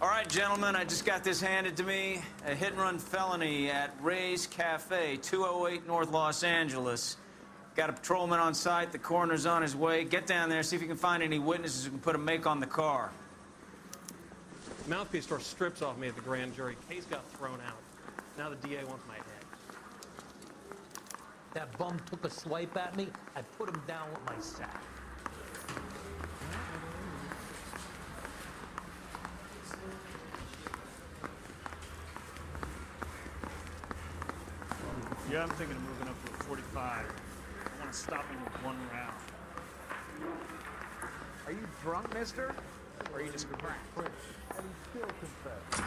All right, gentlemen, I just got this handed to me. A hit-and-run felony at Ray's Cafe, 208 North Los Angeles. Got a patrolman on site. The coroner's on his way. Get down there, see if you can find any witnesses who can put a make on the car. The mouthpiece tore strips off me at the grand jury. Case got thrown out. Now the DA wants my head. That bum took a swipe at me. I put him down with my sack. Yeah, I'm thinking of moving up to a 45. I want to stop him with one round. Are you drunk, mister? Or are you just cracked? And he still confessed.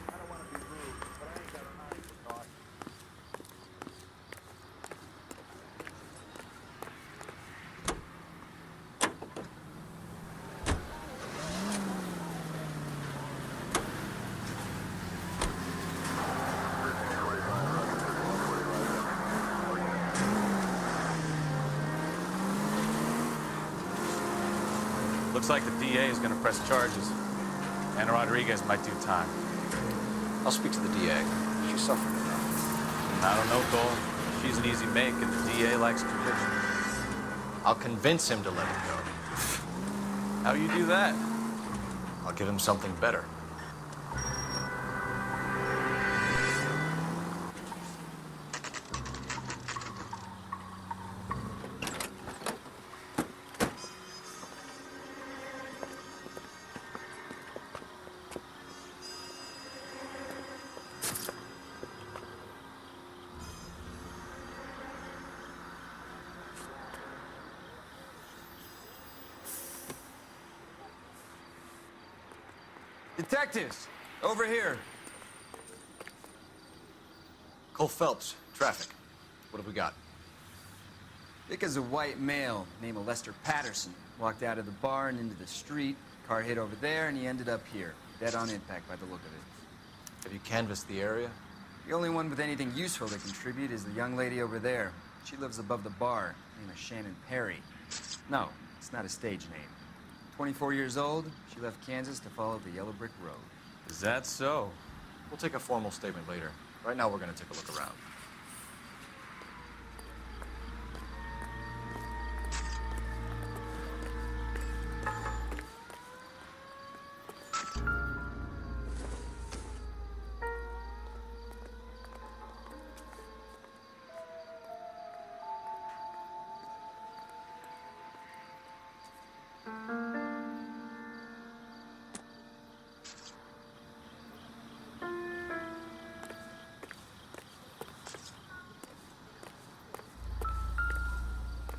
I don't want to be rude, but I ain't got time for talk. Looks like the DA is going to press charges. Anna Rodriguez might do time. I'll speak to the DA. She's suffering enough. I don't know, Cole. She's an easy make, and the DA likes conviction. I'll convince him to let it go. How you do that? I'll give him something better. Detectives, over here. Cole Phelps, traffic. What have we got? Vic is a white male named Lester Patterson. Walked out of the bar and into the street. Car hit over there, and he ended up here. Dead on impact by the look of it. Have you canvassed the area? The only one with anything useful to contribute is the young lady over there. She lives above the bar. Her name is Shannon Perry. No, it's not a stage name. 24 years old, she left Kansas to follow the yellow brick road. Is that so? We'll take a formal statement later. Right now, we're going to take a look around.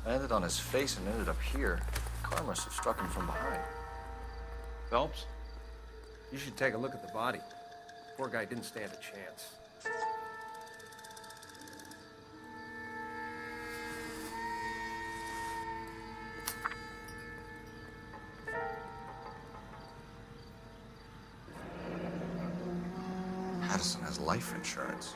Landed on his face and ended up here. The car must have struck him from behind. Phelps, you should take a look at the body. Poor guy didn't stand a chance. Patterson has life insurance.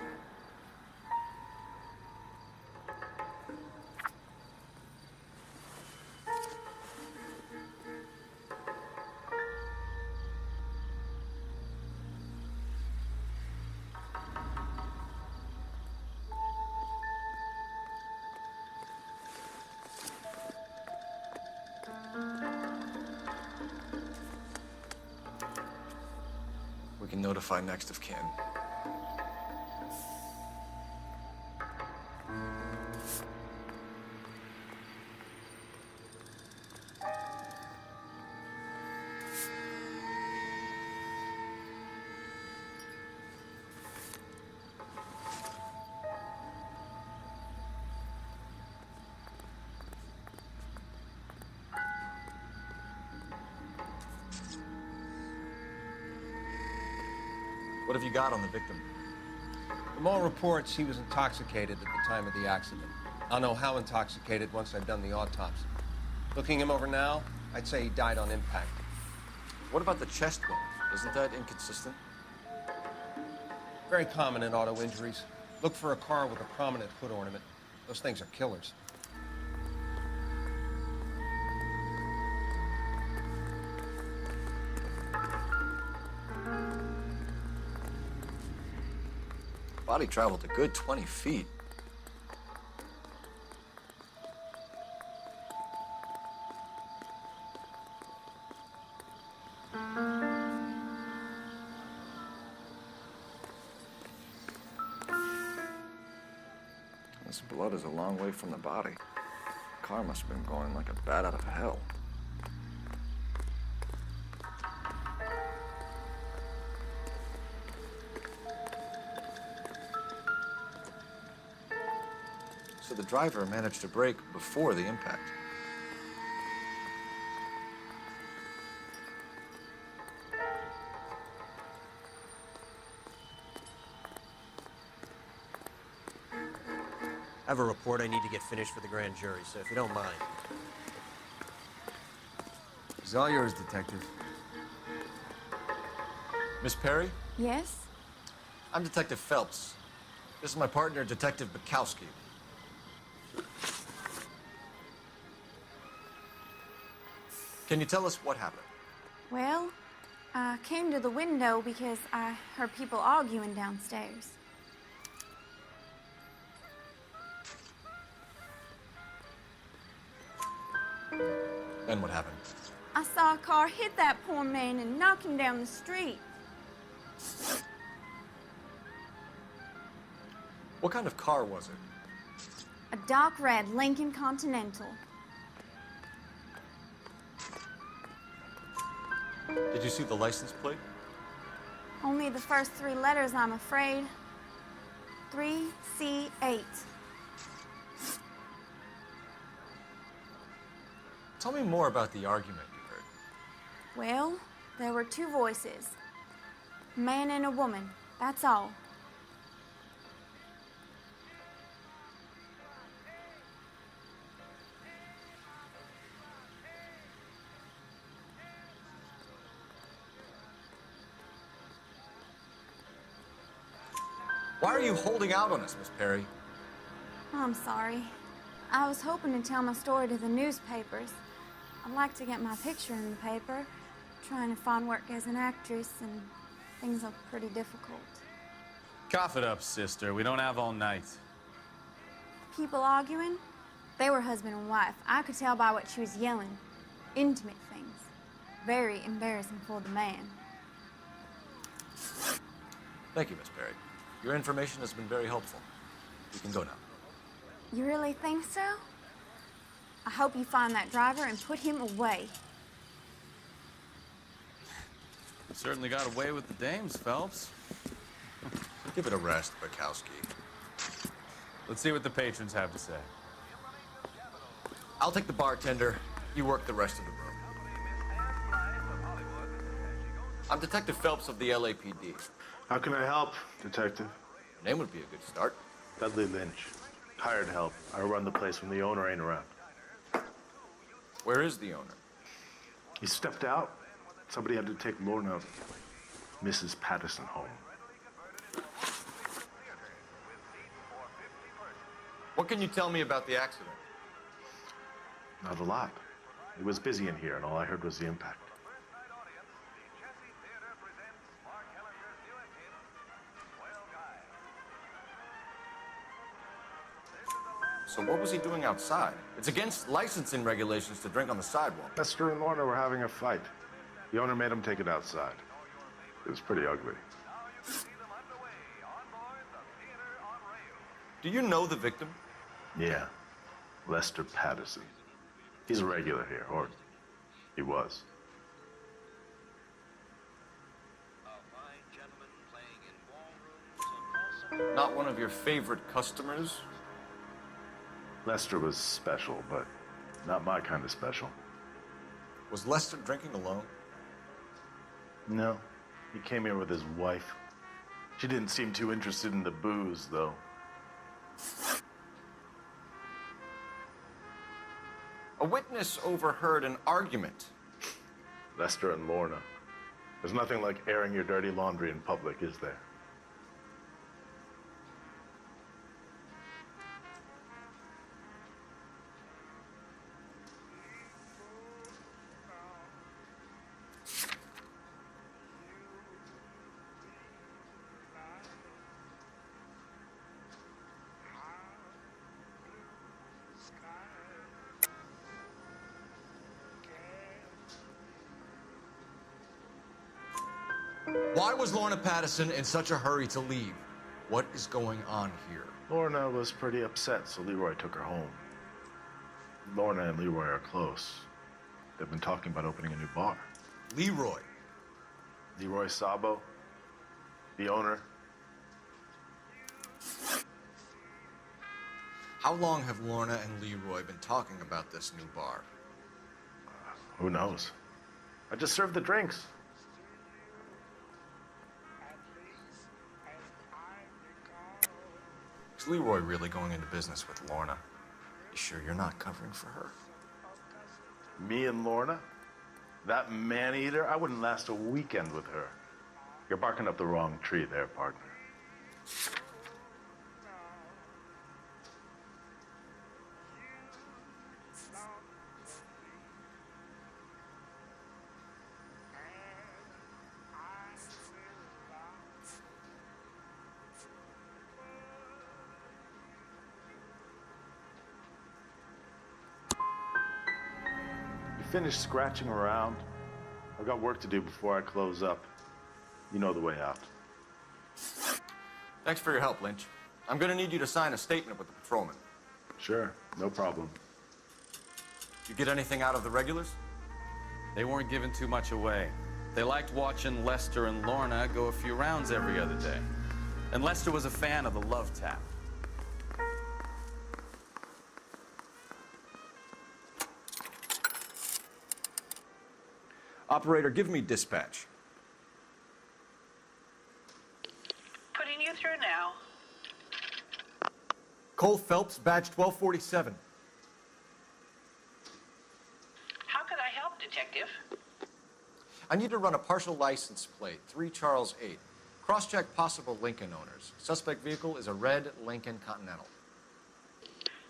We can notify next of kin. What have you got on the victim? From all reports, he was intoxicated at the time of the accident. I'll know how intoxicated once I've done the autopsy. Looking him over now, I'd say he died on impact. What about the chest wound? Isn't that inconsistent? Very common in auto injuries. Look for a car with a prominent hood ornament. Those things are killers. Body traveled a good 20 feet. This blood is a long way from the body. The car must have been going like a bat out of hell. So the driver managed to brake before the impact. I have a report I need to get finished for the grand jury, so if you don't mind. It's all yours, Detective. Miss Perry? Yes? I'm Detective Phelps. This is my partner, Detective Bukowski. Can you tell us what happened? Well, I came to the window because I heard people arguing downstairs. Then what happened? I saw a car hit that poor man and knock him down the street. What kind of car was it? A dark red Lincoln Continental. Did you see the license plate? Only the first three letters, I'm afraid. 3C8. Tell me more about the argument you heard. Well, there were two voices. A man and a woman, that's all. Why are you holding out on us, Miss Perry? I'm sorry. I was hoping to tell my story to the newspapers. I'd like to get my picture in the paper. Trying to find work as an actress, and things are pretty difficult. Cough it up, sister. We don't have all night. People arguing? They were husband and wife. I could tell by what she was yelling. Intimate things. Very embarrassing for the man. Thank you, Miss Perry. Your information has been very helpful. You can go now. You really think so? I hope you find that driver and put him away. You certainly got away with the dames, Phelps. Give it a rest, Bukowski. Let's see what the patrons have to say. I'll take the bartender. You work the rest of the room. I'm Detective Phelps of the LAPD. How can I help, Detective? Your name would be a good start. Dudley Lynch. Hired help. I run the place when the owner ain't around. Where is the owner? He stepped out. Somebody had to take Lorna, Mrs. Patterson, home. What can you tell me about the accident? Not a lot. It was busy in here, and all I heard was the impact. So what was he doing outside? It's against licensing regulations to drink on the sidewalk. Lester and Lorna were having a fight. The owner made him take it outside. It was pretty ugly. Do you know the victim? Yeah. Lester Patterson. He's a regular here, or he was. Not one of your favorite customers? Lester was special, but not my kind of special. Was Lester drinking alone? No. He came here with his wife. She didn't seem too interested in the booze, though. A witness overheard an argument. Lester and Lorna. There's nothing like airing your dirty laundry in public, is there? Why was Lorna Patterson in such a hurry to leave? What is going on here? Lorna was pretty upset, so Leroy took her home. Lorna and Leroy are close. They've been talking about opening a new bar. Leroy? Leroy Sabo, the owner. How long have Lorna and Leroy been talking about this new bar? Who knows? I just served the drinks. Is Leroy really going into business with Lorna? You sure you're not covering for her? Me and Lorna? That man-eater? I wouldn't last a weekend with her. You're barking up the wrong tree there, partner. Finished scratching around. I've got work to do before I close up. You know the way out. Thanks for your help, Lynch. I'm gonna need you to sign a statement with the patrolman. Sure, no problem. You get anything out of the regulars? They weren't giving too much away. They liked watching Lester and Lorna go a few rounds every other day. And Lester was a fan of the love tap. Operator, give me dispatch. Putting you through now. Cole Phelps, badge 1247. How could I help, Detective? I need to run a partial license plate, 3 Charles 8. Cross-check possible Lincoln owners. Suspect vehicle is a red Lincoln Continental.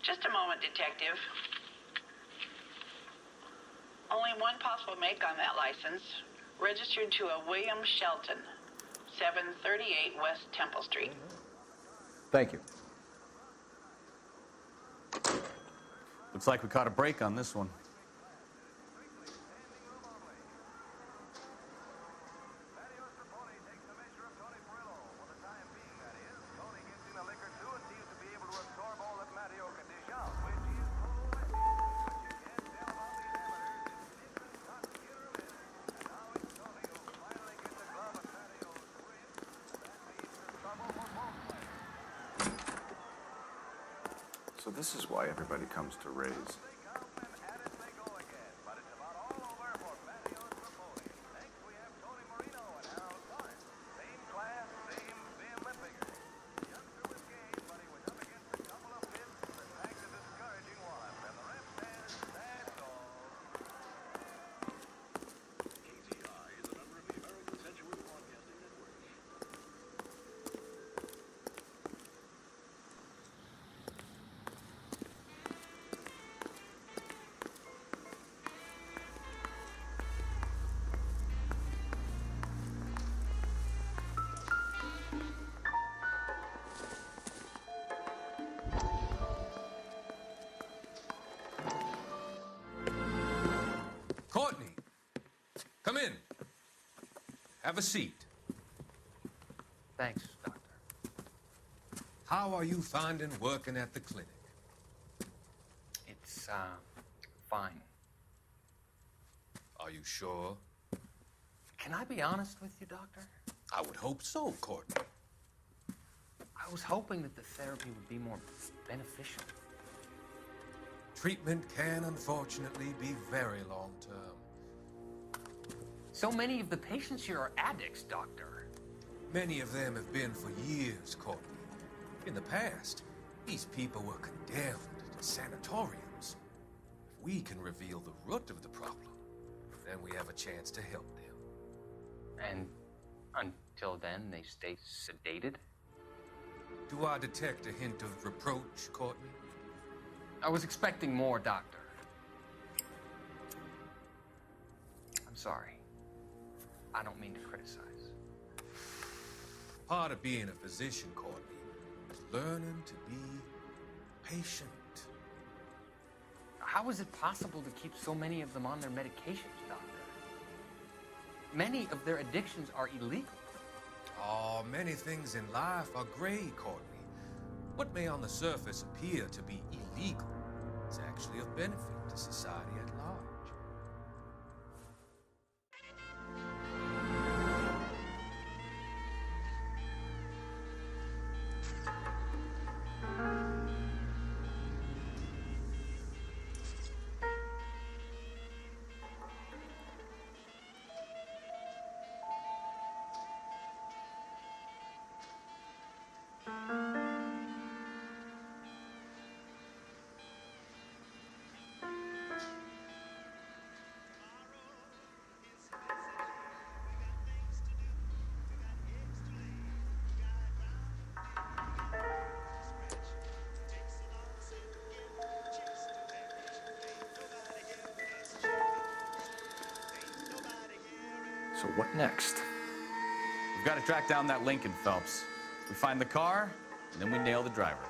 Just a moment, Detective. Only one possible make on that license. Registered to a William Shelton, 738 West Temple Street. Thank you. Looks like we caught a break on this one. So this is why everybody comes to Ray's. Courtney, come in. Have a seat. Thanks, Doctor. How are you finding working at the clinic? It's, fine. Are you sure? Can I be honest with you, Doctor? I would hope so, Courtney. I was hoping that the therapy would be more beneficial. Treatment can, unfortunately, be very long-term. So many of the patients here are addicts, Doctor. Many of them have been for years, Courtney. In the past, these people were condemned to sanatoriums. If we can reveal the root of the problem, then we have a chance to help them. And until then, they stay sedated? Do I detect a hint of reproach, Courtney? I was expecting more, Doctor. I'm sorry. I don't mean to criticize. Part of being a physician, Courtney, is learning to be patient. How is it possible to keep so many of them on their medications, Doctor? Many of their addictions are illegal. Oh, many things in life are gray, Courtney. What may on the surface appear to be illegal is actually of benefit to society at large. So what next? We've got to track down that Lincoln, Phelps. We find the car, and then we nail the driver.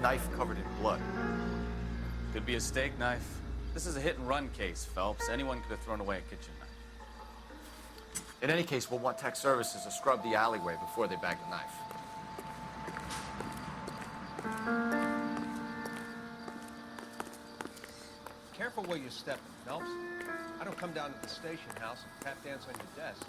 Knife covered in blood. Could be a steak knife. This is a hit-and-run case, Phelps. Anyone could have thrown away a kitchen knife. In any case, we'll want tech services to scrub the alleyway before they bag the knife. Careful where you're stepping, Phelps. I don't come down to the station house and tap dance on your desk.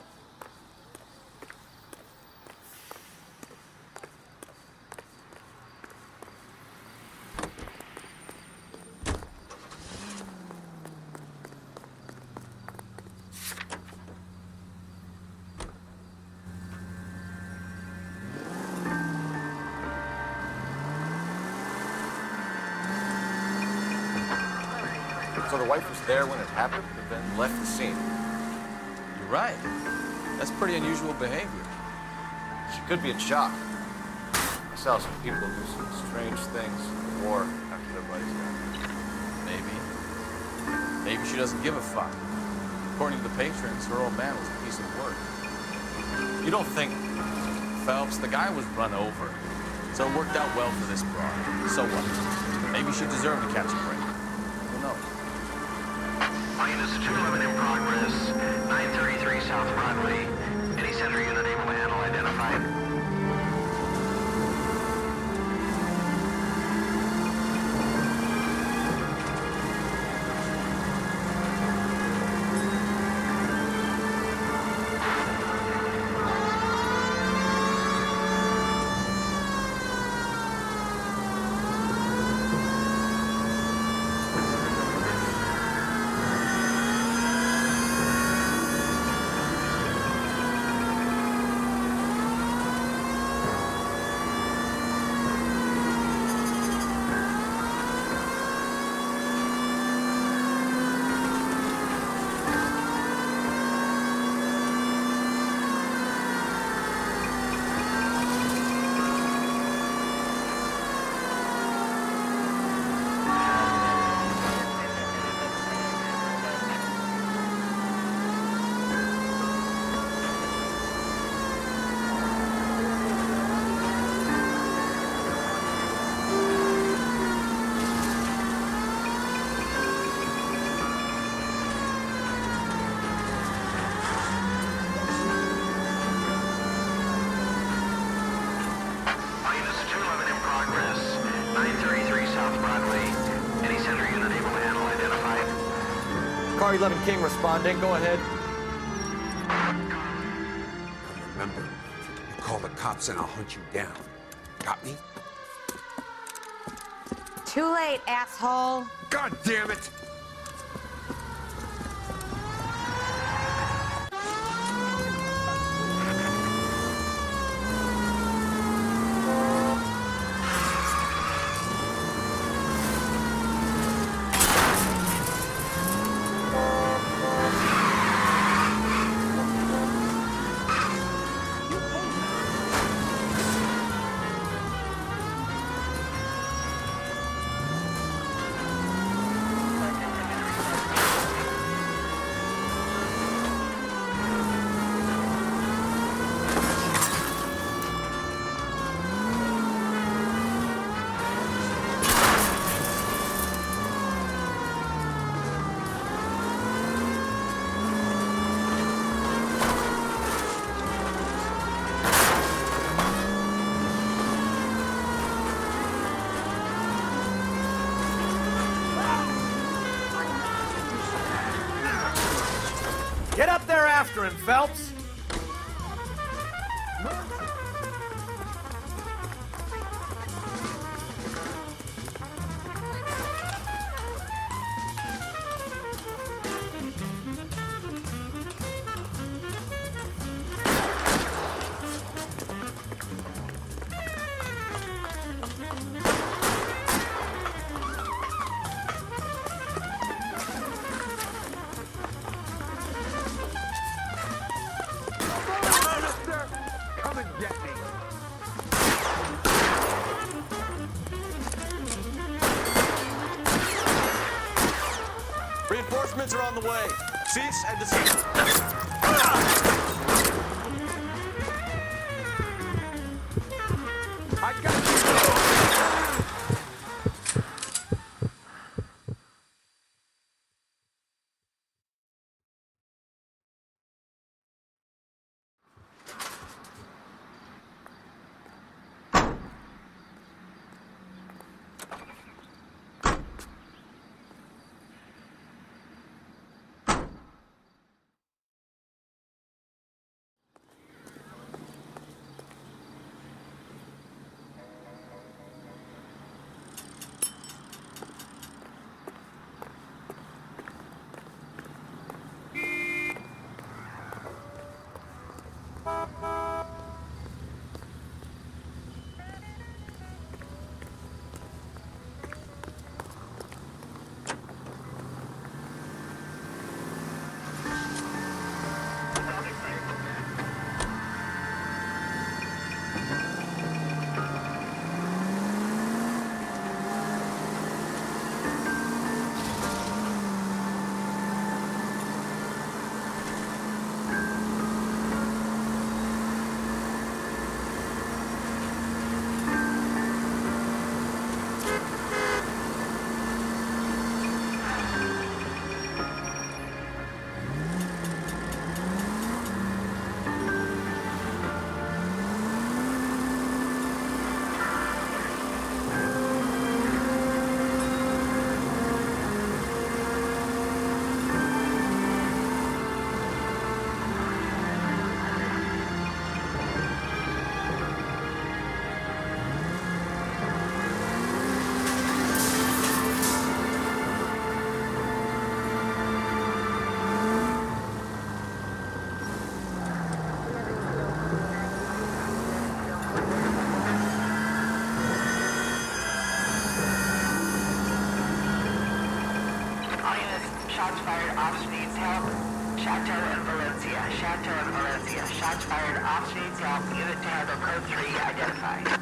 So the wife was there when it happened, and then left the scene. You're right. That's pretty unusual behavior. She could be in shock. I saw some people do some strange things in the war after their buddies died. Maybe. Maybe she doesn't give a fuck. According to the patrons, her old man was a piece of work. You don't think... Phelps, the guy was run over. So it worked out well for this broad. So what? Maybe she deserved to catch a break. Who knows? Minus 211 in progress, 933 South Broadway. Any center unit able to handle identified? Broadway. Any center unit able to handle identified? Car 11 King responding. Go ahead. Remember, you call the cops and I'll hunt you down. Got me? Too late, asshole. God damn it! Get up there after him, Phelps. Reinforcements are on the way. Cease and desist. I got you. Shots fired, officer needs help. Chateau and Valencia. Chateau and Valencia. Shots fired, officer needs help. Unit to handle code 3 identified.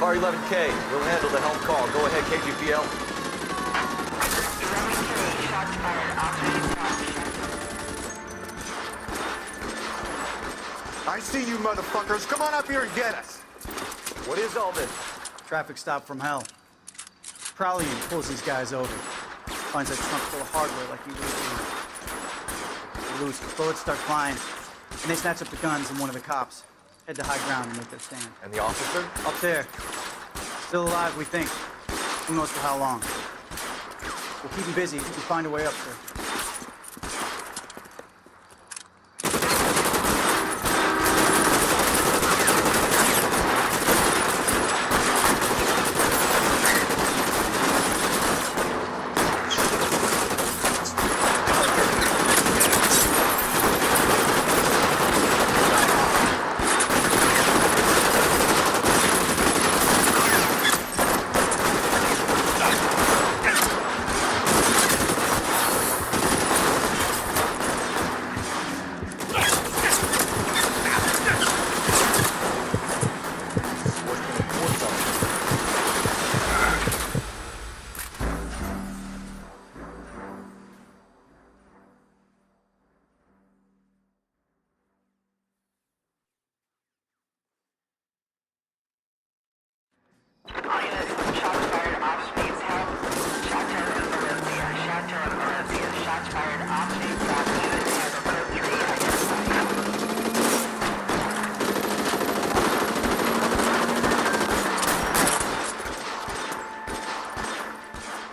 Car 11K, we'll handle the help call. Go ahead, KGPL. 11K, shots fired off speed south. I see you motherfuckers. Come on up here and get us. What is all this? Traffic stop from hell. Prowling pulls these guys over. Finds that trunk full of hardware like you lose. They lose. Bullets start flying. And they snatch up the guns and one of the cops. Head to high ground and make their stand. And the officer? Up there. Still alive, we think. Who knows for how long. We'll keep him busy if you can find a way up, sir.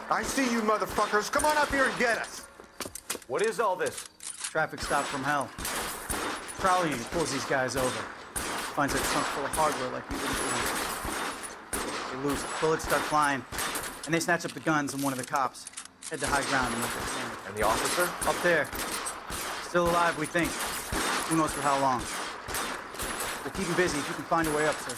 I see you motherfuckers. Come on up here and get us. What is all this? Traffic stop from hell. Prowling pulls these guys over. Finds that trunk full of hardware like you lose. They lose. Bullets start flying. And they snatch up the guns and one of the cops. Head to high ground and make their stand. And the officer? Up there. Still alive, we think. Who knows for how long. We'll keep him busy if you can find a way up, sir.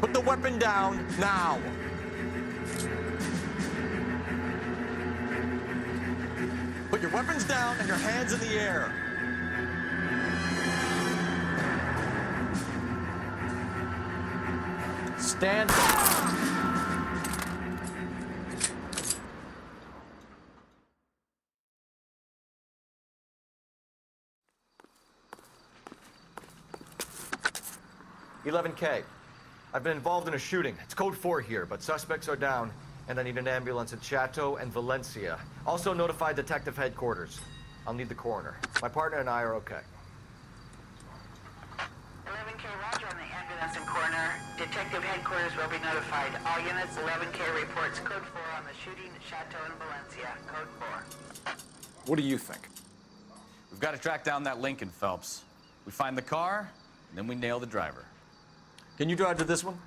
Put the weapon down now. Put your weapons down and your hands in the air. Stand. "11K. I've been involved in a shooting. It's code 4 here, but suspects are down, and I need an ambulance at Chateau and Valencia. Also notify detective headquarters. I'll need the coroner. My partner and I are okay." 11K, roger on the ambulance and coroner. Detective headquarters will be notified. All units, 11K reports code 4 on the shooting at Chateau and Valencia. Code 4. What do you think? We've got to track down that Lincoln, Phelps. We find the car, and then we nail the driver. Can you drive to this one?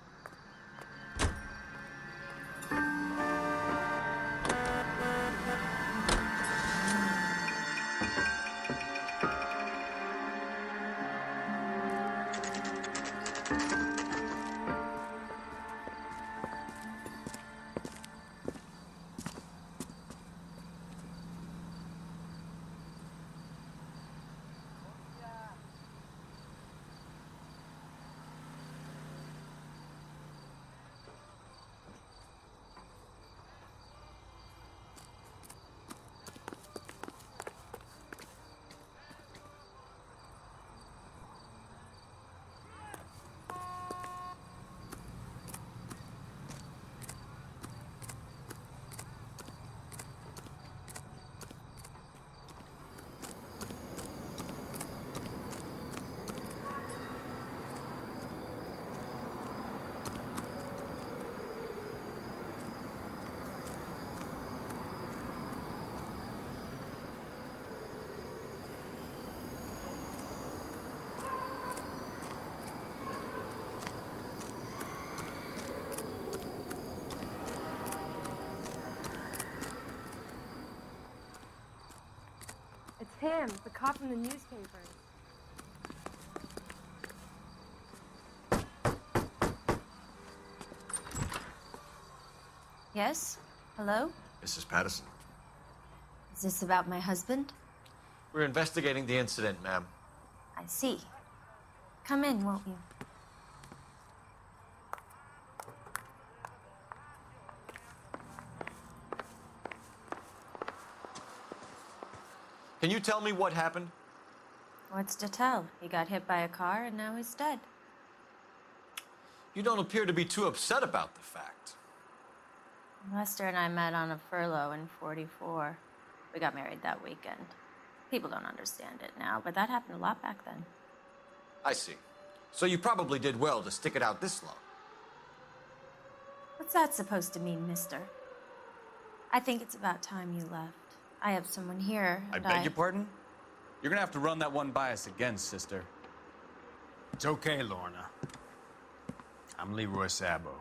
him, the cop from the newspapers. Yes? Hello? Mrs. Patterson. Is this about my husband? We're investigating the incident, ma'am. I see. Come in, won't you? Can you tell me what happened? What's to tell? He got hit by a car and now he's dead. You don't appear to be too upset about the fact. Lester and I met on a furlough in '44. We got married that weekend. People don't understand it now, but that happened a lot back then. I see. So you probably did well to stick it out this long. What's that supposed to mean, mister? I think it's about time you left. I have someone here, I and beg your pardon? You're gonna have to run that one by us again, sister. It's okay, Lorna. I'm Leroy Sabo.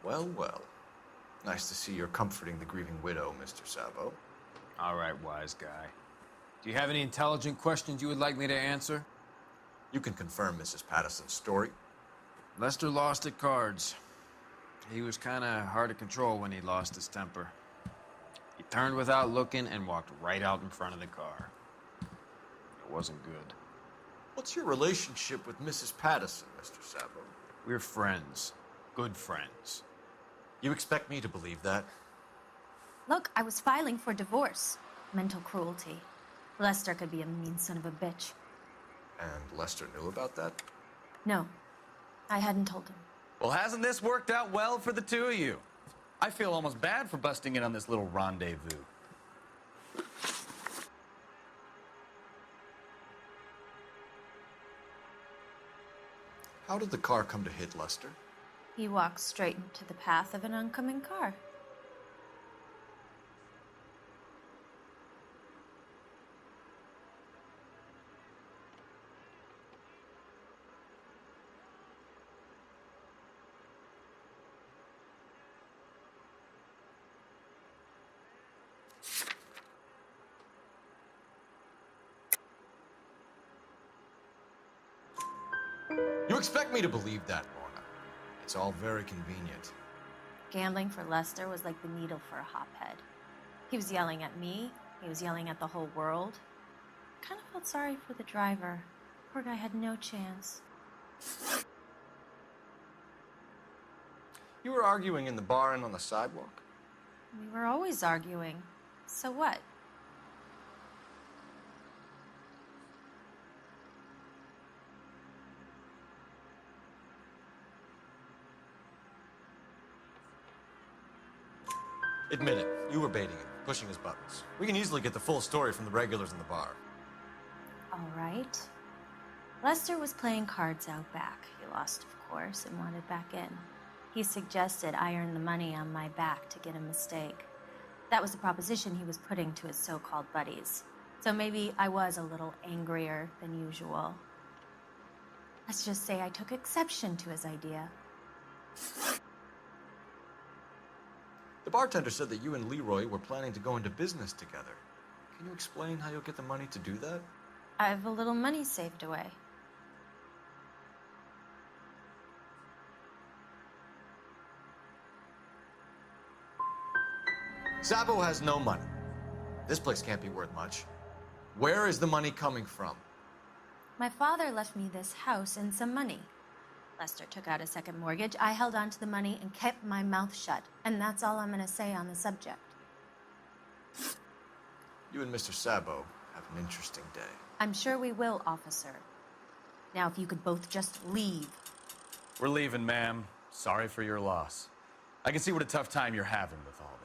Well, well. Nice to see you're comforting the grieving widow, Mr. Sabo. All right, wise guy. Do you have any intelligent questions you would like me to answer? You can confirm Mrs. Patterson's story. Lester lost at cards. He was kind of hard to control when he lost his temper. He turned without looking and walked right out in front of the car. It wasn't good. What's your relationship with Mrs. Patterson, Mr. Sabo? We're friends. Good friends. You expect me to believe that? Look, I was filing for divorce. Mental cruelty. Lester could be a mean son of a bitch. And Lester knew about that? No, I hadn't told him. Well, hasn't this worked out well for the two of you? I feel almost bad for busting in on this little rendezvous. How did the car come to hit Lester? He walked straight into the path of an oncoming car. You expect me to believe that, Lorna. It's all very convenient. Gambling for Lester was like the needle for a hophead. He was yelling at me. He was yelling at the whole world. I kind of felt sorry for the driver. Poor guy had no chance. You were arguing in the bar and on the sidewalk? We were always arguing. So what? Admit it, you were baiting him, pushing his buttons. We can easily get the full story from the regulars in the bar. All right. Lester was playing cards out back. He lost, of course, and wanted back in. He suggested I earn the money on my back to get a mistake. That was the proposition he was putting to his so-called buddies. So maybe I was a little angrier than usual. Let's just say I took exception to his idea. The bartender said that you and Leroy were planning to go into business together. Can you explain how you'll get the money to do that? I have a little money saved away. Sabo has no money. This place can't be worth much. Where is the money coming from? My father left me this house and some money. Lester took out a second mortgage. I held on to the money and kept my mouth shut. And that's all I'm going to say on the subject. You and Mr. Sabo have an interesting day. I'm sure we will, officer. Now, if you could both just leave. We're leaving, ma'am. Sorry for your loss. I can see what a tough time you're having with all this.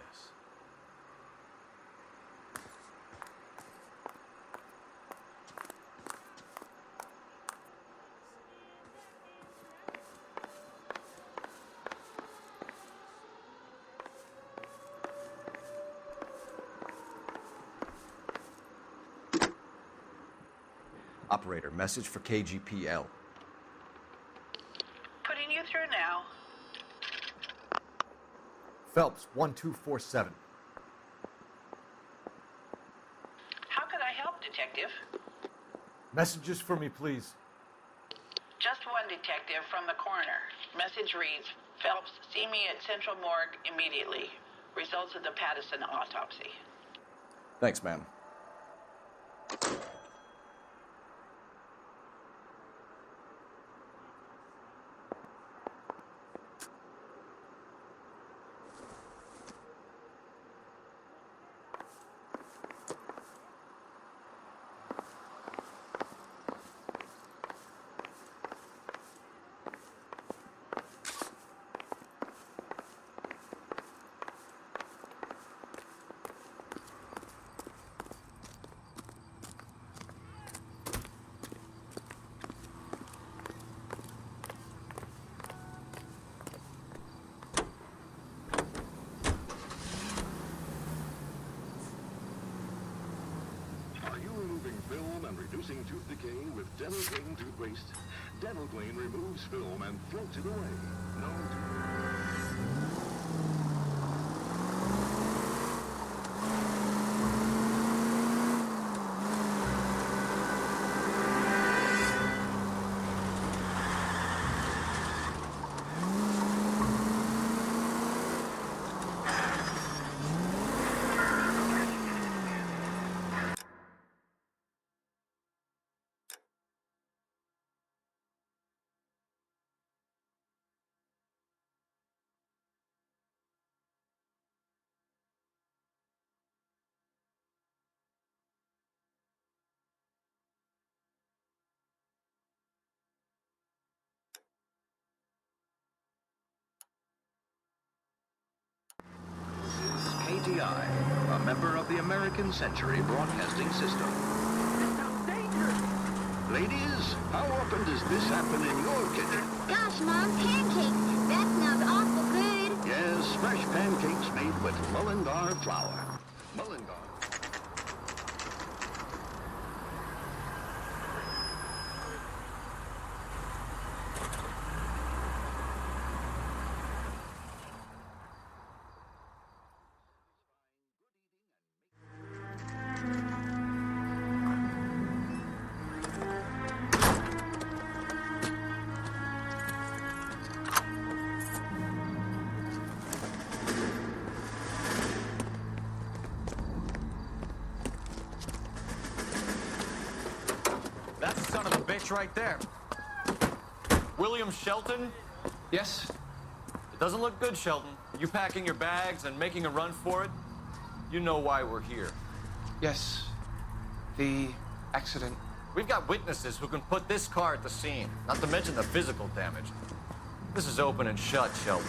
Operator, message for KGPL. Putting you through now. Phelps, 1247. How detective. Messages for me, please. Just one detective from the coroner. Message reads, Phelps, see me at Central Morgue immediately. Results of the Patterson autopsy. Thanks, ma'am. Are you removing film and reducing tooth decay with Dental Clean toothpaste? Dental Clean removes film and floats it away. No KTI, a member of the American Century Broadcasting System. This sounds dangerous. Ladies, how often does this happen in your kitchen? Gosh, Mom, pancakes. That sounds awful good. Yes, fresh pancakes made with Mullingar flour. Mullingar. That's the son of a bitch right there. William Shelton? Yes? It doesn't look good, Shelton. You packing your bags and making a run for it? You know why we're here. Yes. The accident. We've got witnesses who can put this car at the scene, not to mention the physical damage. This is open and shut, Shelton.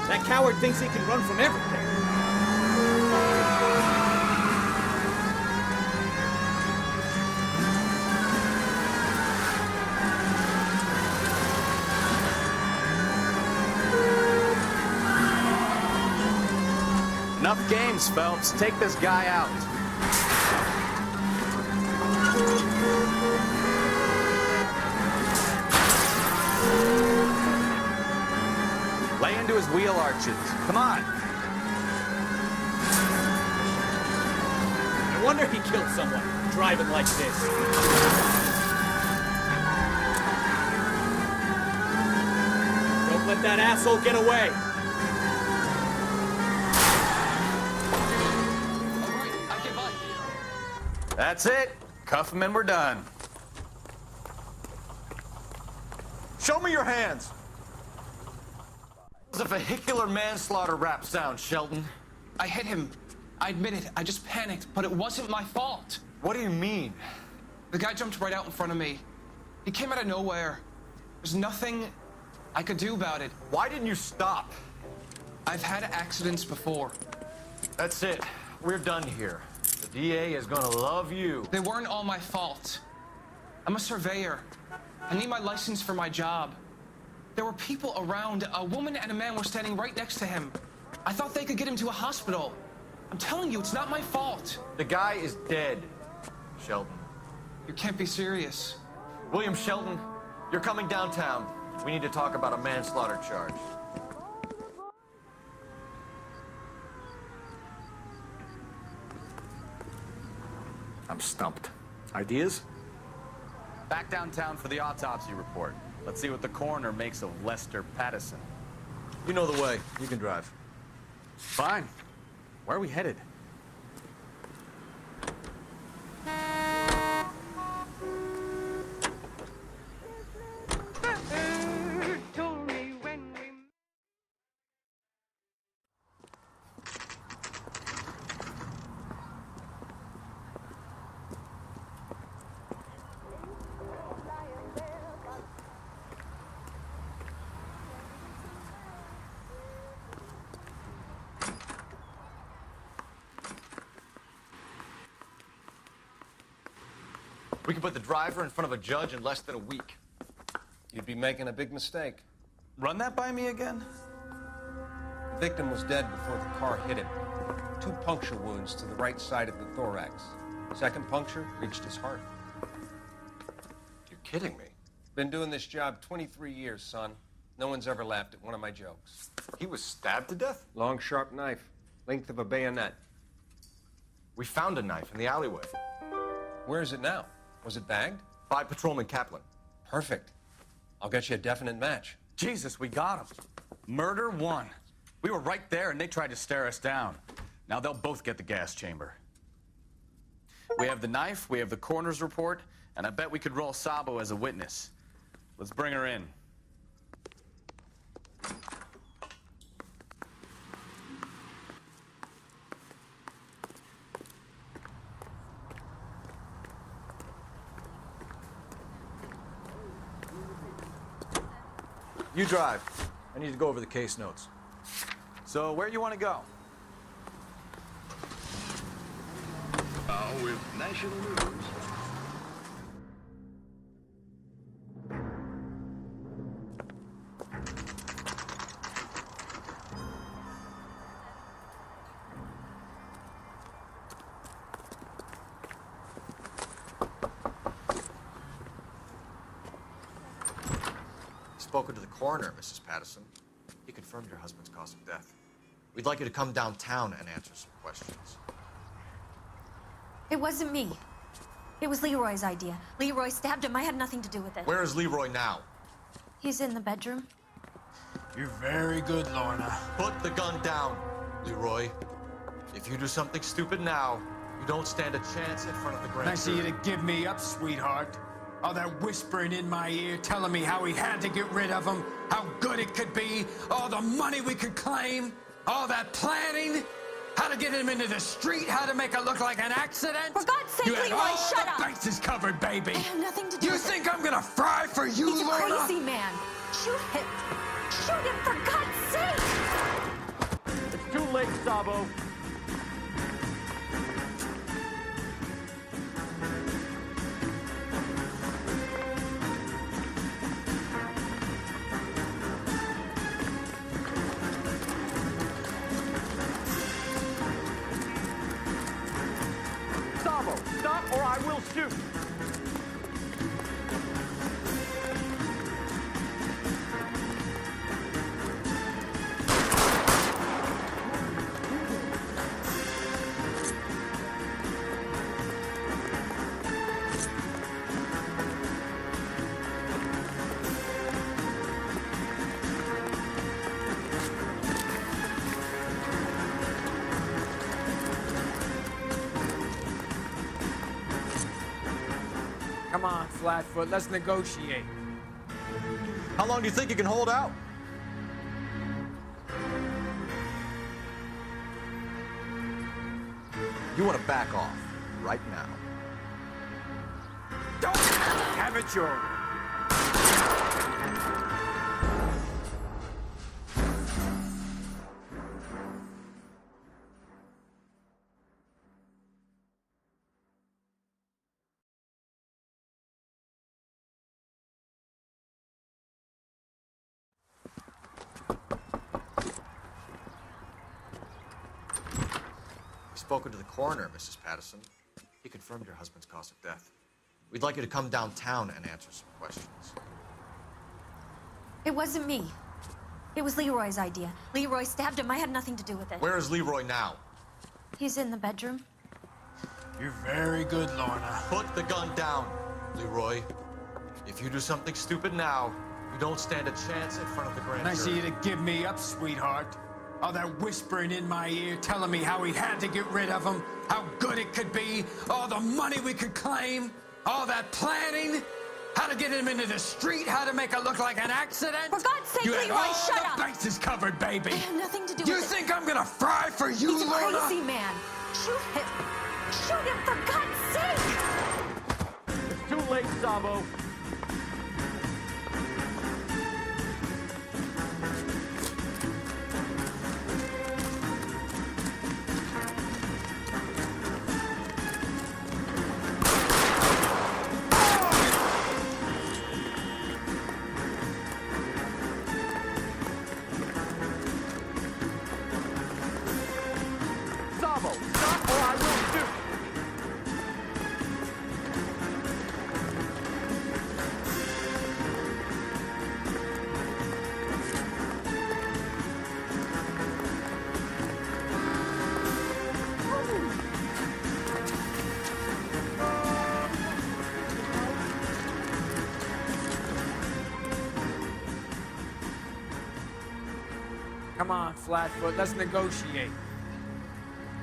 That coward thinks he can run from everything. Enough games, Phelps. Take this guy out. Lay into his wheel arches. Come on. No wonder he killed someone, driving like this. Don't let that asshole get away. That's it. Cuff him and we're done. Show me your hands. It's a vehicular manslaughter rap sound, Shelton. I hit him. I admit it. I just panicked, but it wasn't my fault. What do you mean? The guy jumped right out in front of me. He came out of nowhere. There's nothing I could do about it. Why didn't you stop? I've had accidents before. That's it. We're done here. The DA is gonna love you. They weren't all my fault. I'm a surveyor. I need my license for my job. There were people around. A woman and a man were standing right next to him. I thought they could get him to a hospital. I'm telling you, it's not my fault. The guy is dead, Shelton. You can't be serious. William Shelton, you're coming downtown. We need to talk about a manslaughter charge. I'm stumped. Ideas? Back downtown for the autopsy report. Let's see what the coroner makes of Lester Patterson. You know the way. You can drive. Fine. Where are we headed? We can put the driver in front of a judge in less than a week. You'd be making a big mistake. Run that by me again? The victim was dead before the car hit him. 2 puncture wounds to the right side of the thorax. Second puncture reached his heart. You're kidding me. Been doing this job 23 years, son. No one's ever laughed at one of my jokes. He was stabbed to death? Long, sharp knife. Length of a bayonet. We found a knife in the alleyway. Where is it now? Was it bagged? By Patrolman Kaplan. Perfect. I'll get you a definite match. Jesus, we got him. Murder 1. We were right there and they tried to stare us down. Now they'll both get the gas chamber. We have the knife, we have the coroner's report, and I bet we could roll Sabo as a witness. Let's bring her in. You drive. I need to go over the case notes. So where do you want to go? Now with national news. Spoken to the coroner, Mrs. Patterson. He confirmed your husband's cause of death. We'd like you to come downtown and answer some questions. It wasn't me. It was Leroy's idea. Leroy stabbed him. I had nothing to do with it. Where is Leroy now? He's in the bedroom. You're very good, Lorna. Put the gun down, Leroy. If you do something stupid now, you don't stand a chance in front of the grand Nice of jury. you to give me up, sweetheart. All that whispering in my ear, telling me how we had to get rid of him, how good it could be, all the money we could claim, all that planning, how to get him into the street, how to make it look like an accident. For God's sake, you had Leroy, all shut the up. bases covered, baby. I have nothing to do You with think it. I'm gonna fry for you, He's a Lorna? crazy man. Shoot him. Shoot him, for God's sake. It's too late, Sabo. Sabo, stop or I will shoot. Come on, Flatfoot, let's negotiate. How long do you think you can hold out? You want to back off right now. Don't have it your way. Spoken to the coroner, Mrs. Patterson. He confirmed your husband's cause of death. We'd like you to come downtown and answer some questions. It wasn't me. It was Leroy's idea. Leroy stabbed him. I had nothing to do with it. Where is Leroy now? He's in the bedroom. You're very good, Lorna. Put the gun down, Leroy. If you do something stupid now, you don't stand a chance in front of the grand Nice of jury. you to give me up, sweetheart. All that whispering in my ear, telling me how we had to get rid of him, how good it could be, all the money we could claim, all that planning, how to get him into the street, how to make it look like an accident. For God's sake, you had Leroy, all shut the up. bases covered, baby. I have nothing to do You with it. think I'm gonna fry for you, He's a Lorna? crazy man. Shoot him. Shoot him, for God's sake. It's too late, Sabo. Sabo, stop or I will shoot! Come on, Flatfoot, let's negotiate.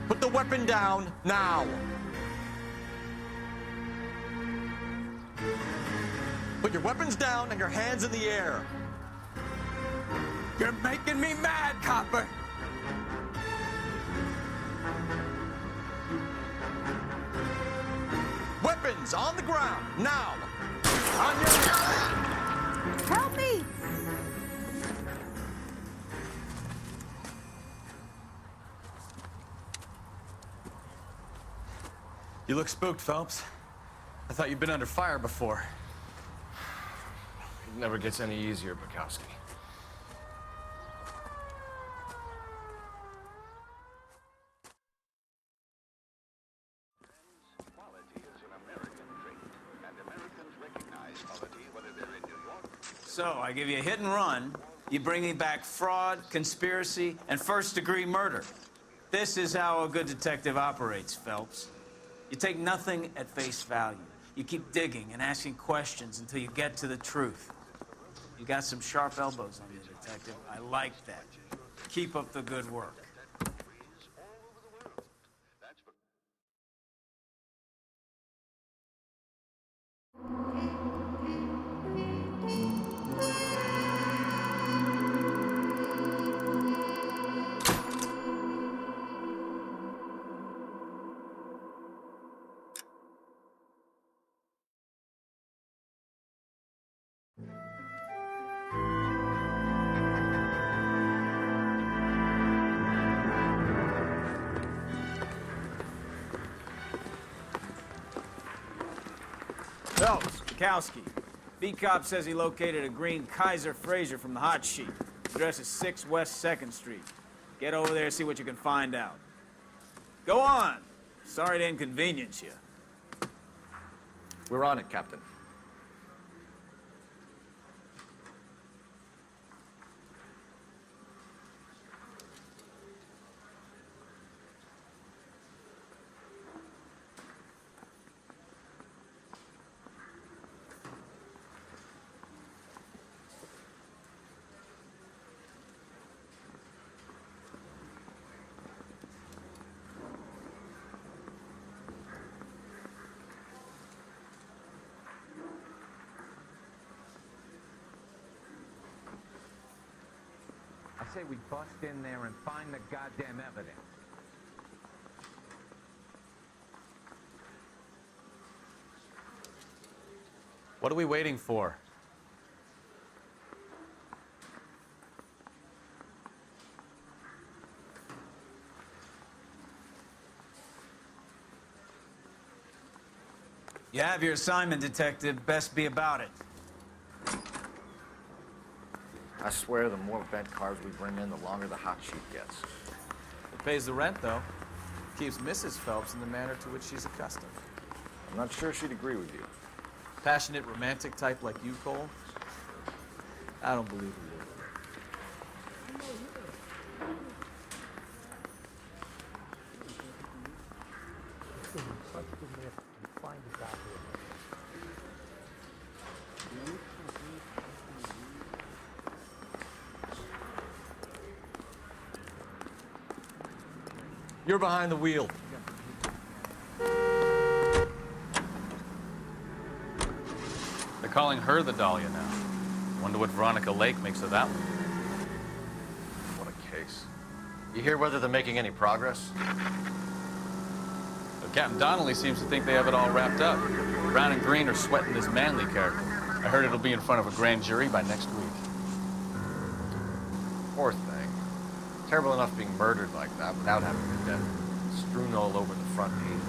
Put the weapon down now. Put your weapons down and your hands in the air. You're making me mad, copper. Weapons on the ground now. On your Help me. You look spooked, Phelps. I thought you'd been under fire before. It never gets any easier, Bukowski. So, I give you a hit and run. You bring me back fraud, conspiracy, and first-degree murder. This is how a good detective operates, Phelps. You take nothing at face value. You keep digging and asking questions until you get to the truth. You got some sharp elbows on you, detective. I like that. Keep up the good work. Phelps, Bukowski. B-Cop says he located a green Kaiser Fraser from the hot sheet. Address is 6 West 2nd Street. Get over there, see what you can find out. Go on. Sorry to inconvenience you. We're on it, Captain. I say we bust in there and find the goddamn evidence. What are we waiting for? You have your assignment, detective. Best be about it. I swear the more bent cars we bring in, the longer the hot sheet gets. It pays the rent, though. Keeps Mrs. Phelps in the manner to which she's accustomed. I'm not sure she'd agree with you. Passionate, romantic type like you, Cole? I don't believe it. You're behind the wheel. They're calling her the Dahlia now. Wonder what Veronica Lake makes of that one. What a case. You hear whether they're making any progress? But Captain Donnelly seems to think they have it all wrapped up. Brown and Green are sweating this Manley character. I heard it'll be in front of a grand jury by next week. Poor thing. Terrible enough being murdered like that without having her dead strewn all over the front pages.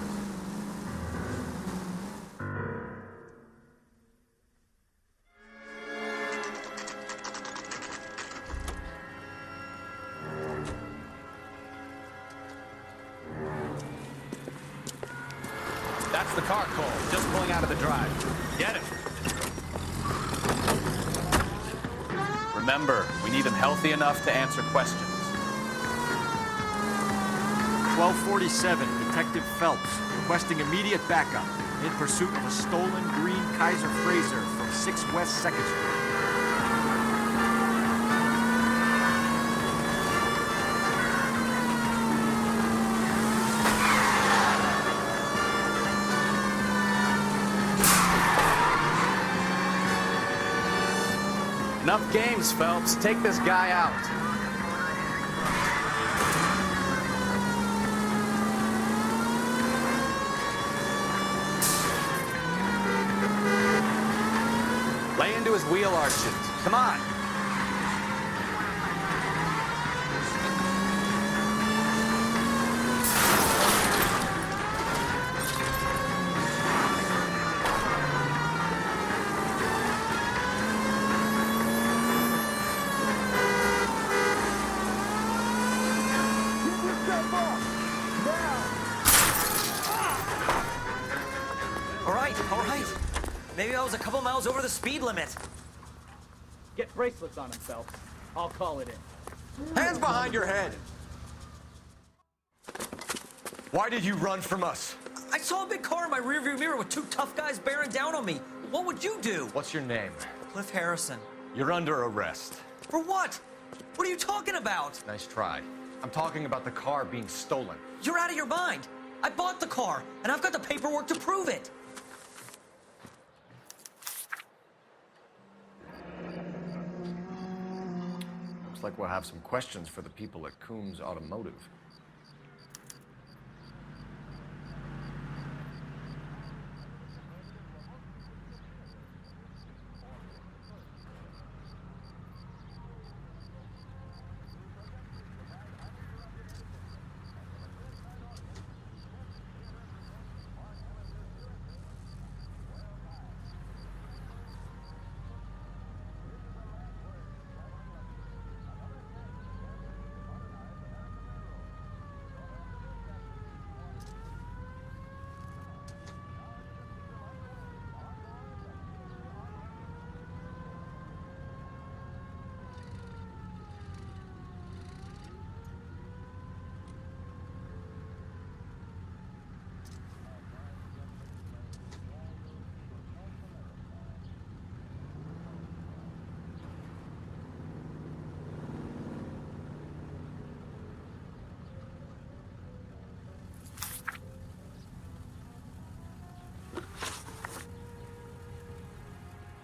That's the car, Cole. Just pulling out of the drive. Get him. Remember, we need him healthy enough to answer questions. 1247, Detective Phelps, requesting immediate backup in pursuit of a stolen green Kaiser Frazer from 6 West 2nd Street. Enough games, Phelps. Take this guy out. Lay into his wheel arches. Come on. All right. Maybe I was a couple miles over the speed limit. Get bracelets on him, Phelps. I'll call it in. Hands behind your head! Why did you run from us? I saw a big car in my rearview mirror with 2 tough guys bearing down on me. What would you do? What's your name? Cliff Harrison. You're under arrest. For what? What are you talking about? Nice try. I'm talking about the car being stolen. You're out of your mind. I bought the car, and I've got the paperwork to prove it. Looks like we'll have some questions for the people at Coombs Automotive.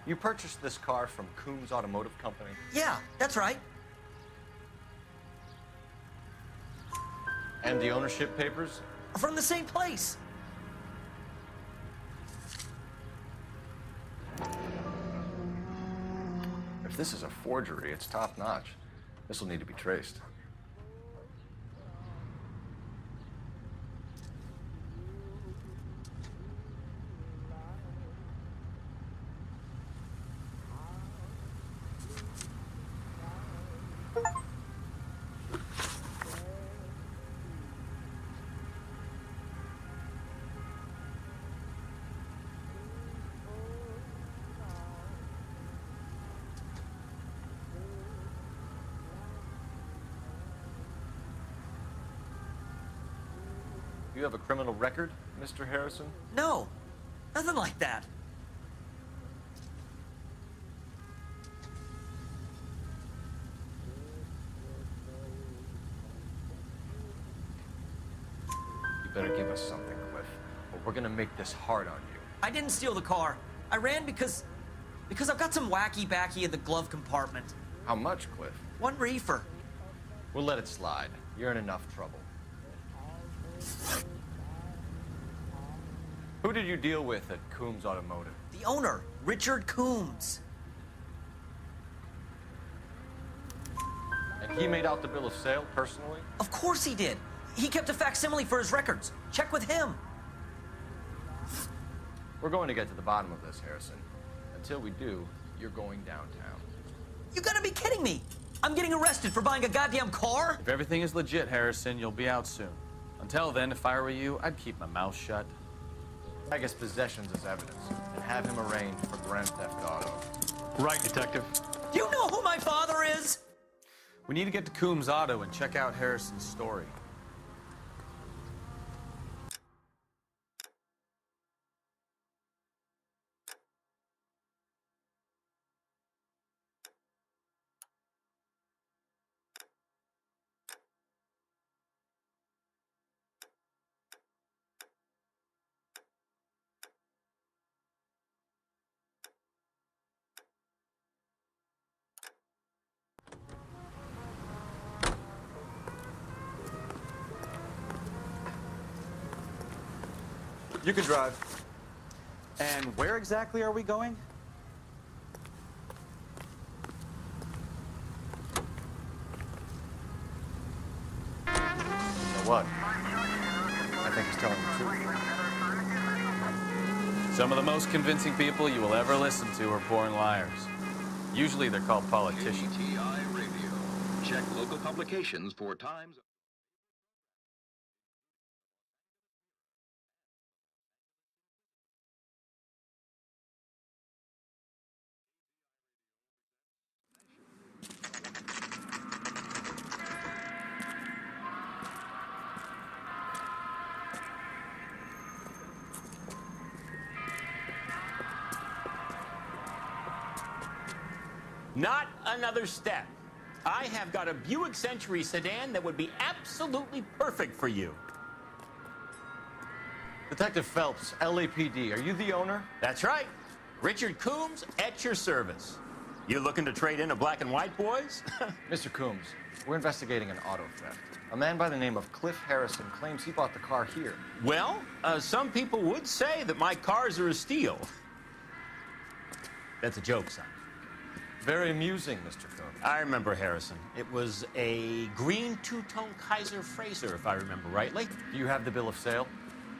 You purchased this car from Coombs Automotive Company? Yeah, that's right. And the ownership papers? From the same place. If this is a forgery, it's top-notch. This will need to be traced. You have a criminal record, Mr. Harrison? No, nothing like that. You better give us something, Cliff, or we're gonna make this hard on you. I didn't steal the car. I ran because I've got some wacky backy in the glove compartment. How much, Cliff? 1 reefer. We'll let it slide. You're in enough trouble. Who did you deal with at Coombs Automotive? The owner, Richard Coombs. And he made out the bill of sale personally? Of course he did. He kept a facsimile for his records. Check with him. We're going to get to the bottom of this, Harrison. Until we do, you're going downtown. You gotta be kidding me. I'm getting arrested for buying a goddamn car? If everything is legit, Harrison, you'll be out soon. Until then, if I were you, I'd keep my mouth shut. I guess possessions is evidence, and have him arraigned for grand theft auto. Right, Detective. Do you know who my father is? We need to get to Coombs Auto and check out Harrison's story. You can drive. And where exactly are we going? You know what? I think he's telling the truth. Some of the most convincing people you will ever listen to are born liars. Usually they're called politicians. KTI Radio. Check local publications for times. Not another step. I have got a Buick Century sedan that would be absolutely perfect for you. Detective Phelps, LAPD, are you the owner? That's right. Richard Coombs at your service. You looking to trade in a black and white, boys? Mr. Coombs, we're investigating an auto theft. A man by the name of Cliff Harrison claims he bought the car here. Well, some people would say that my cars are a steal. That's a joke, son. Very amusing, Mr. Coombs. I remember Harrison. It was a green two-tone Kaiser Frazer, if I remember rightly. Do you have the bill of sale?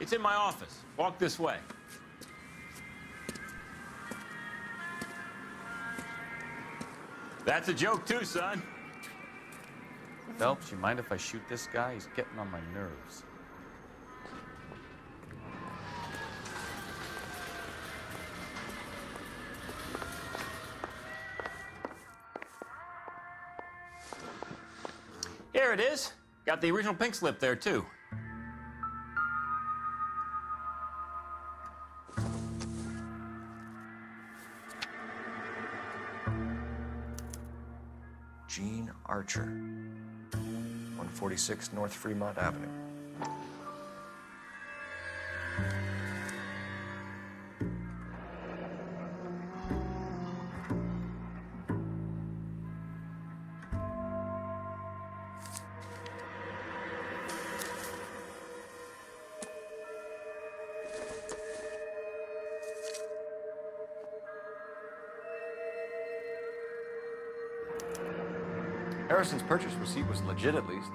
It's in my office. Walk this way. That's a joke, too, son. Phelps, you mind if I shoot this guy? He's getting on my nerves. Here it is. Got the original pink slip there, too. Gene Archer, 146 North Fremont Avenue. Harrison's purchase receipt was legit, at least.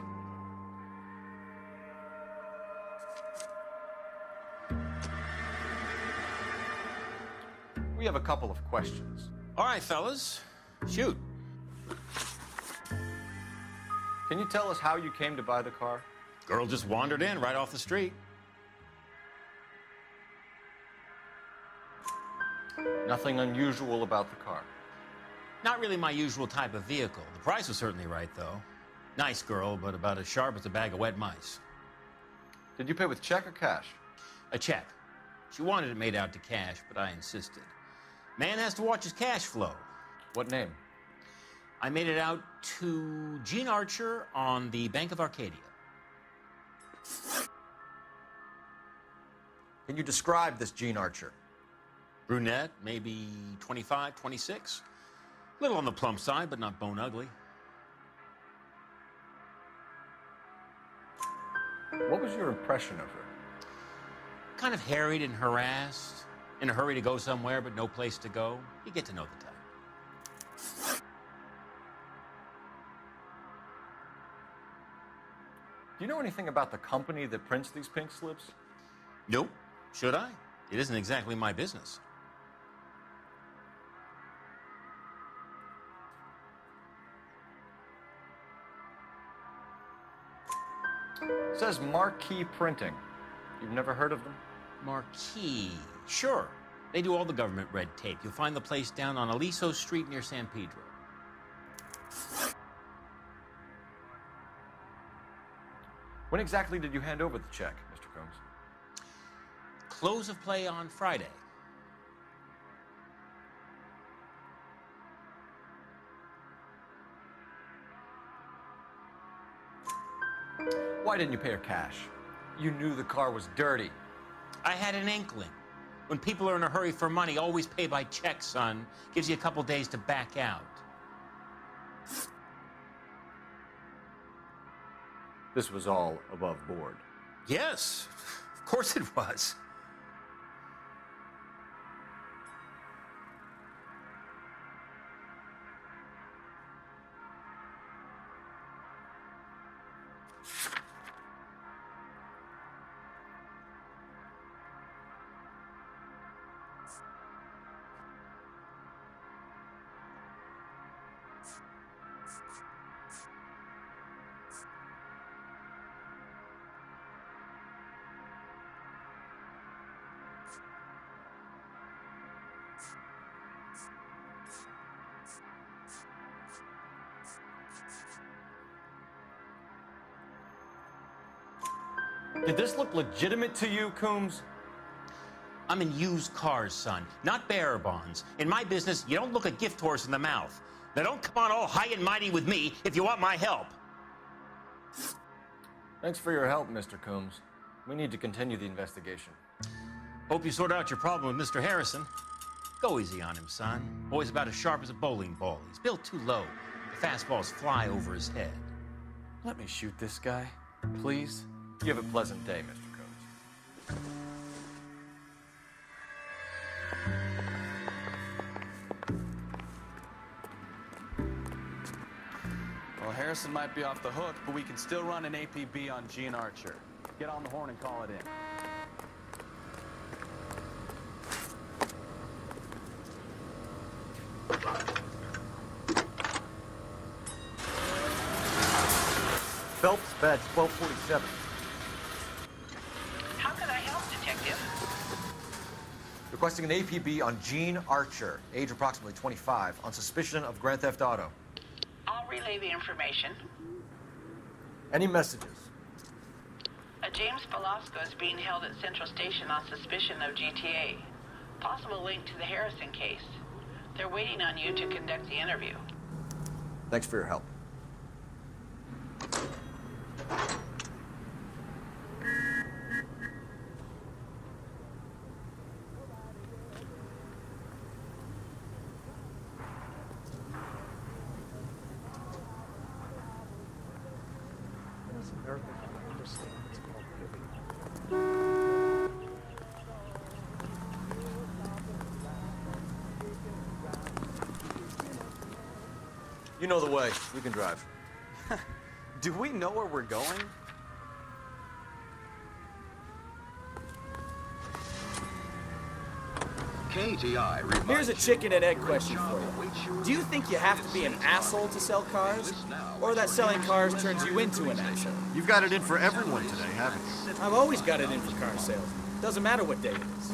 We have a couple of questions. All right, fellas. Shoot. Can you tell us how you came to buy the car? Girl just wandered in right off the street. Nothing unusual about the car. Not really my usual type of vehicle. The price was certainly right, though. Nice girl, but about as sharp as a bag of wet mice. Did you pay with check or cash? A check. She wanted it made out to cash, but I insisted. Man has to watch his cash flow. What name? I made it out to Gene Archer on the Bank of Arcadia. Can you describe this Gene Archer? Brunette, maybe 25, 26. Little on the plump side, but not bone ugly. What was your impression of her? Kind of harried and harassed. In a hurry to go somewhere, but no place to go. You get to know the type. Do you know anything about the company that prints these pink slips? Nope. Should I? It isn't exactly my business. It says Marquee Printing. You've never heard of them? Marquee. Sure. They do all the government red tape. You'll find the place down on Aliso Street near San Pedro. When exactly did you hand over the check, Mr. Combs? Close of play on Friday. Why didn't you pay her cash? You knew the car was dirty. I had an inkling. When people are in a hurry for money, always pay by check, son. Gives you a couple days to back out. This was all above board. Yes, of course it was. Did this look legitimate to you, Coombs? I'm in used cars, son, not bearer bonds. In my business, you don't look a gift horse in the mouth. Now don't come on all high and mighty with me if you want my help. Thanks for your help, Mr. Coombs. We need to continue the investigation. Hope you sort out your problem with Mr. Harrison. Go easy on him, son. Boy's about as sharp as a bowling ball. He's built too low. The fastballs fly over his head. Let me shoot this guy, please. You have a pleasant day, Mr. Combs. Well, Harrison might be off the hook, but we can still run an APB on Gene Archer. Get on the horn and call it in. Phelps, badge 1247. How can I help, Detective? Requesting an APB on Gene Archer, age approximately 25, on suspicion of grand theft auto. I'll relay the information. Any messages? A James Velasco is being held at Central Station on suspicion of GTA. Possible link to the Harrison case. They're waiting on you to conduct the interview. Thanks for your help. You know the way. You can drive. Do we know where we're going? KTI Here's a chicken and egg question for you. Do you think you have to be an asshole to sell cars? Or that selling cars turns you into an asshole? You've got it in for everyone today, haven't you? I've always got it in for car sales. Doesn't matter what day it is.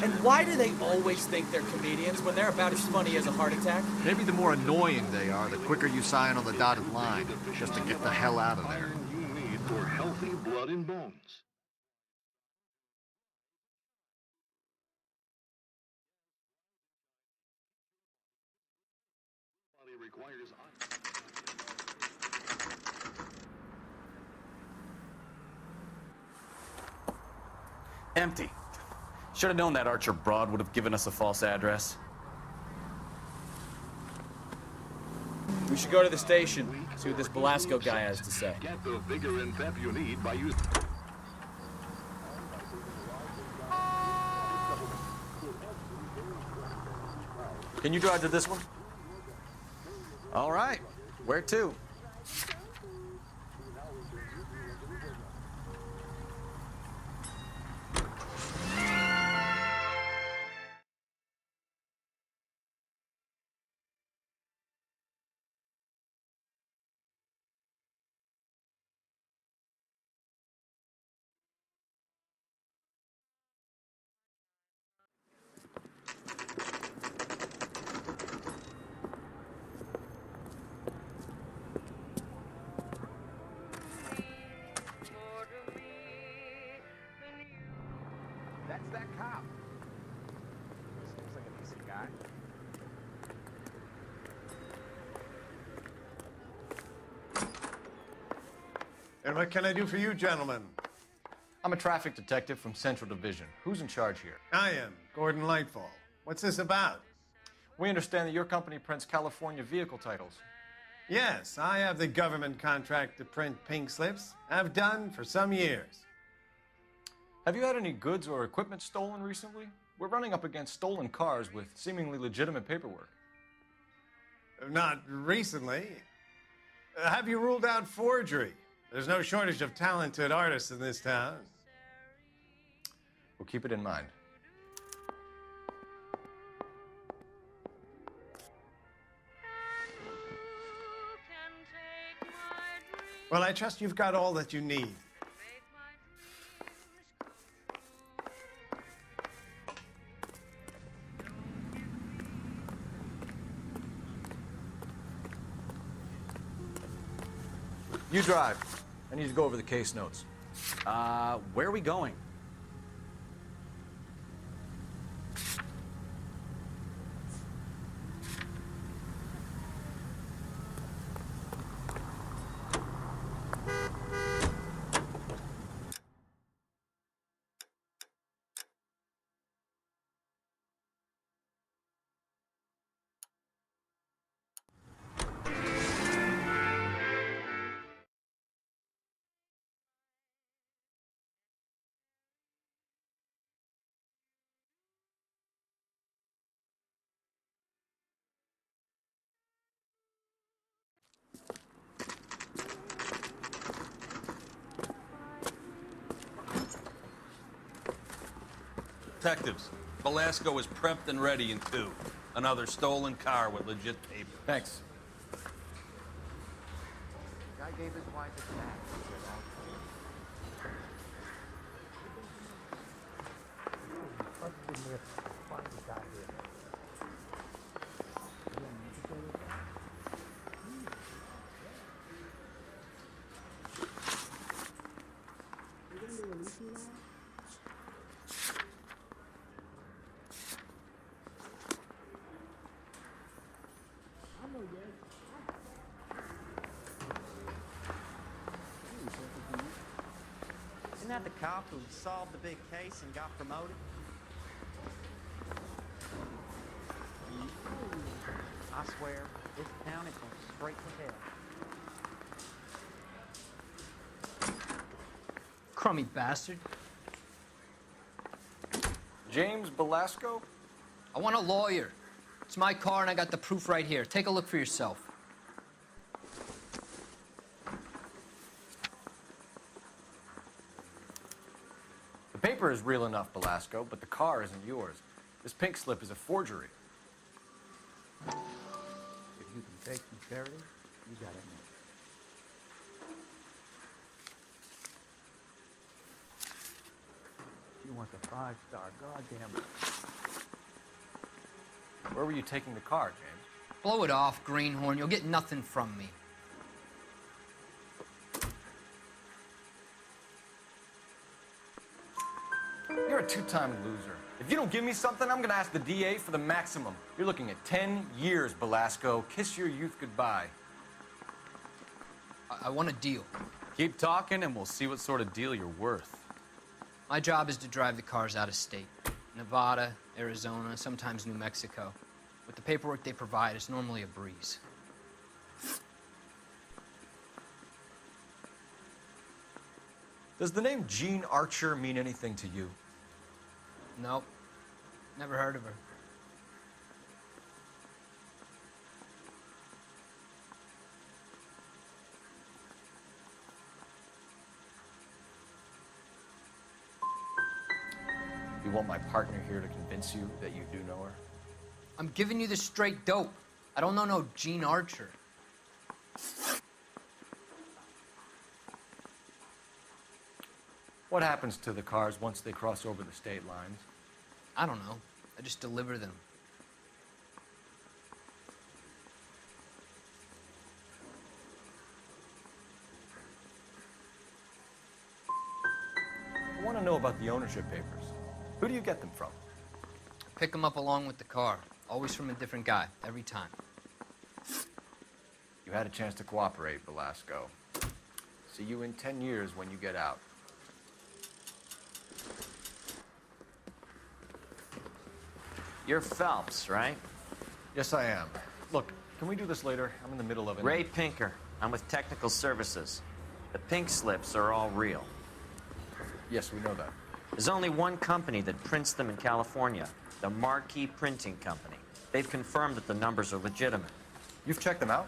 And why do they always think they're comedians when they're about as funny as a heart attack? Maybe the more annoying they are, the quicker you sign on the dotted line, just to get the hell out of there. You need for healthy blood and bones. Body requires Empty. Should have known that Archer broad would have given us a false address. We should go to the station, see what this Belasco guy has to say. Get the vigor and pep you need by using... Can you drive to this one? All right. Where to? That's that cop. Seems like a decent guy. And what can I do for you, gentlemen? I'm a traffic detective from Central Division. Who's in charge here? I am, Gordon Lightfall. What's this about? We understand that your company prints California vehicle titles. Yes, I have the government contract to print pink slips. I've done for some years. Have you had any goods or equipment stolen recently? We're running up against stolen cars with seemingly legitimate paperwork. Not recently. Have you ruled out forgery? There's no shortage of talented artists in this town. We'll keep it in mind. Well, I trust you've got all that you need. You drive. I need to go over the case notes. Where are we going? Detectives, Belasco is prepped and ready in 2. Another stolen car with legit paper. Thanks. Guy gave his wife a snack. Isn't that the cop who solved the big case and got promoted? I swear, this town is going straight to hell. Crummy bastard. James Belasco? I want a lawyer. It's my car and I got the proof right here. Take a look for yourself. The paper is real enough, Belasco, but the car isn't yours. This pink slip is a forgery. If you can take some charity, you got it. You want the 5-star, goddamn. Where were you taking the car, James? Blow it off, greenhorn. You'll get nothing from me. You're a two-time loser. If you don't give me something, I'm gonna ask the DA for the maximum. You're looking at 10 years, Belasco. Kiss your youth goodbye. I want a deal. Keep talking and we'll see what sort of deal you're worth. My job is to drive the cars out of state. Nevada, Arizona, sometimes New Mexico. With the paperwork they provide, it's normally a breeze. Does the name Jean Archer mean anything to you? Nope. Never heard of her. You want my partner here to convince you that you do know her? I'm giving you the straight dope. I don't know no Jean Archer. What happens to the cars once they cross over the state lines? I don't know. I just deliver them. I want to know about the ownership papers. Who do you get them from? Pick them up along with the car. Always from a different guy, every time. You had a chance to cooperate, Velasco. See you in 10 years when you get out. You're Phelps, right? Yes, I am. Look, can we do this later? I'm in the middle of it. Ray Pinker. I'm with Technical Services. The pink slips are all real. Yes, we know that. There's only one company that prints them in California, the Marquee Printing Company. They've confirmed that the numbers are legitimate. You've checked them out?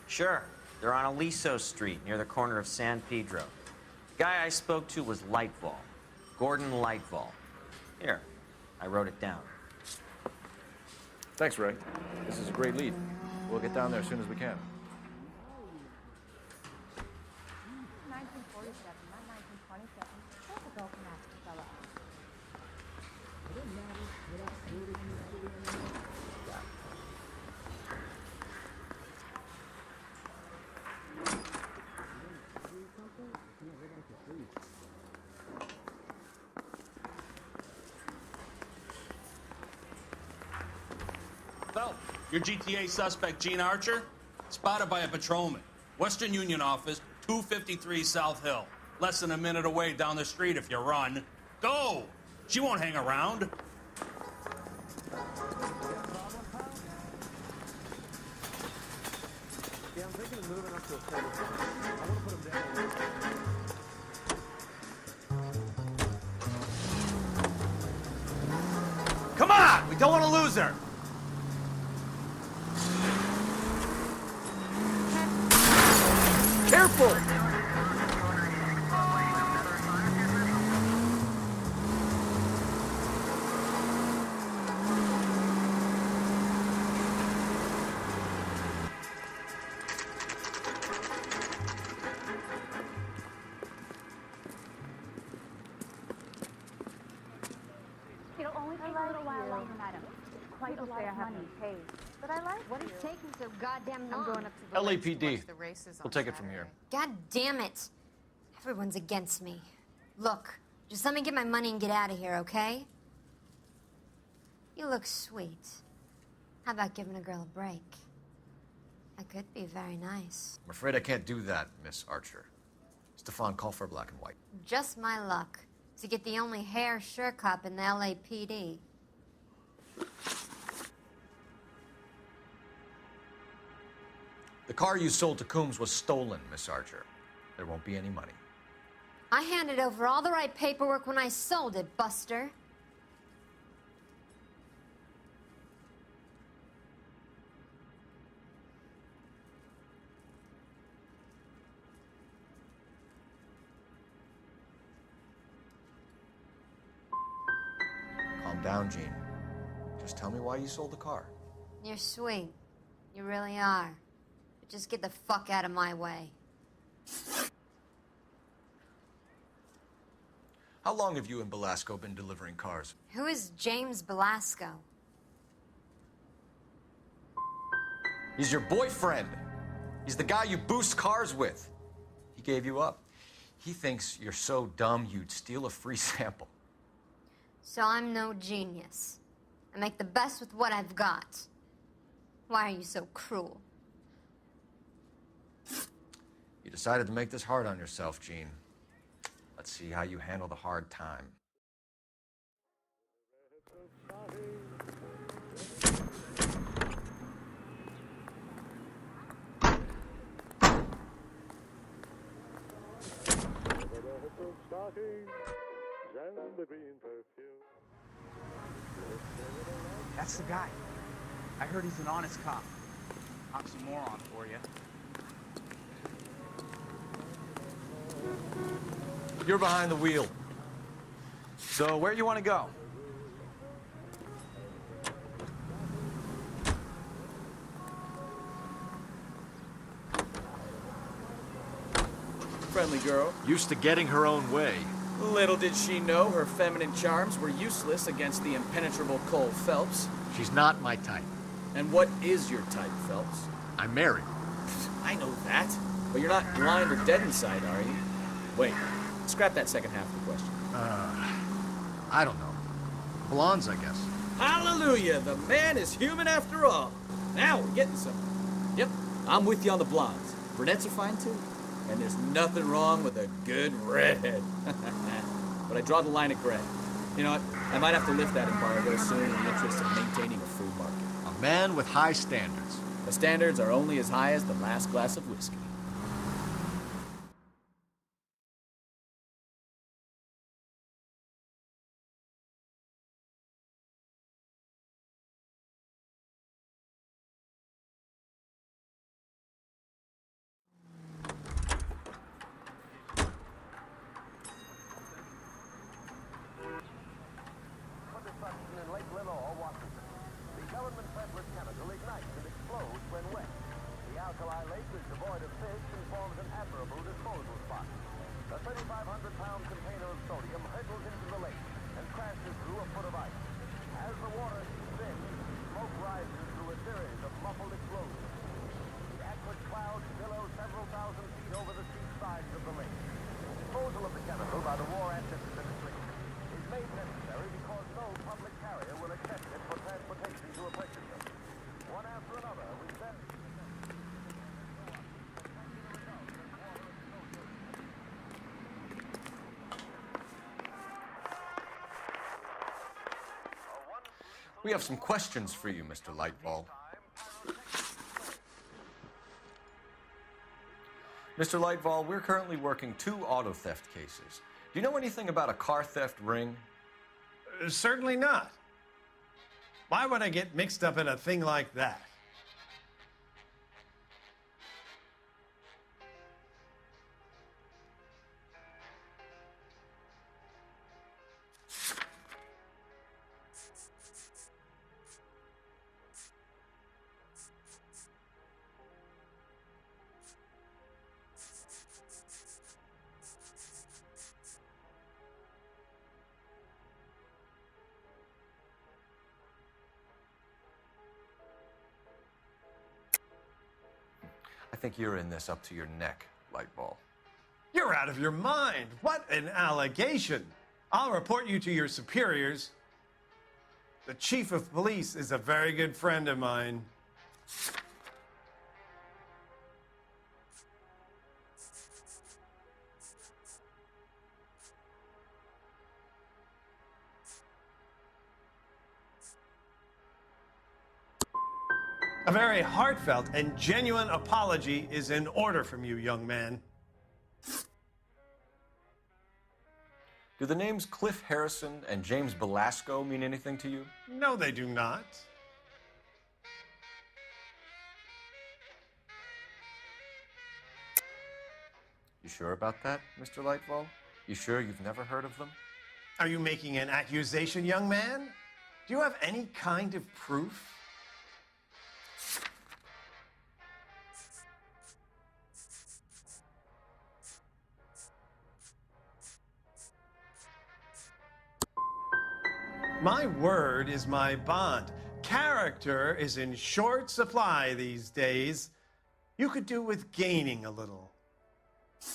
Sure. They're on Aliso Street, near the corner of San Pedro. The guy I spoke to was Lightval. Gordon Lightval. Here, I wrote it down. Thanks, Ray. This is a great lead. We'll get down there as soon as we can. 1947, not 1927. That's a broken ass fella. It didn't matter what else really Phelps, your GTA suspect, Jean Archer, spotted by a patrolman. Western Union office, 253 South Hill. Less than a minute away down the street if you run. Go! She won't hang around. Yeah, I'm thinking of moving up to a quarter. I want to put him down. Come on! We don't want to lose her! Careful! It'll only take a little while longer, madam. Quite a lot of money paid. But I like What is taking so goddamn long? I'm going up to the LAPD. We'll take it from here. God damn it. Everyone's against me. Look, just let me get my money and get out of here, okay? You look sweet. How about giving a girl a break? That could be very nice. I'm afraid I can't do that, Miss Archer. Stefan, call for black and white. Just my luck to get the only hair sure cop in the LAPD. The car you sold to Coombs was stolen, Miss Archer. There won't be any money. I handed over all the right paperwork when I sold it, Buster. Calm down, Jean. Just tell me why you sold the car. You're sweet. You really are. But just get the fuck out of my way. How long have you and Velasco been delivering cars? Who is James Velasco? He's your boyfriend. He's the guy you boost cars with. He gave you up. He thinks you're so dumb you'd steal a free sample. So I'm no genius. I make the best with what I've got. Why are you so cruel? You decided to make this hard on yourself, Jean. Let's see how you handle the hard time. stockings and the green perfume. That's the guy. I heard he's an honest cop. Oxymoron for you. You're behind the wheel. So where do you want to go? Friendly girl. Used to getting her own way. Little did she know her feminine charms were useless against the impenetrable Cole Phelps. She's not my type. And what is your type, Phelps? I'm married. I know that. But you're not blind or dead inside, are you? Wait, scrap that second half of the question. I don't know. Blondes, I guess. Hallelujah! The man is human after all. Now we're getting somewhere. Yep, I'm with you on the blondes. Brunettes are fine too. And there's nothing wrong with a good redhead. But I draw the line at gray. You know what? I might have to lift that embargo soon in the interest of maintaining a free market. A man with high standards. The standards are only as high as the last glass of whiskey. We have some questions for you, Mr. Lightball. Mr. Lightball, we're currently working 2 auto theft cases. Do you know anything about a car theft ring? Certainly not. Why would I get mixed up in a thing like that? I think you're in this up to your neck, Lightball. You're out of your mind. What an allegation. I'll report you to your superiors. The chief of police is a very good friend of mine. A very heartfelt and genuine apology is in order from you, young man. Do the names Cliff Harrison and James Belasco mean anything to you? No, they do not. You sure about that, Mr. Lightball? You sure you've never heard of them? Are you making an accusation, young man? Do you have any kind of proof? My word is my bond. Character is in short supply these days. You could do with gaining a little. Do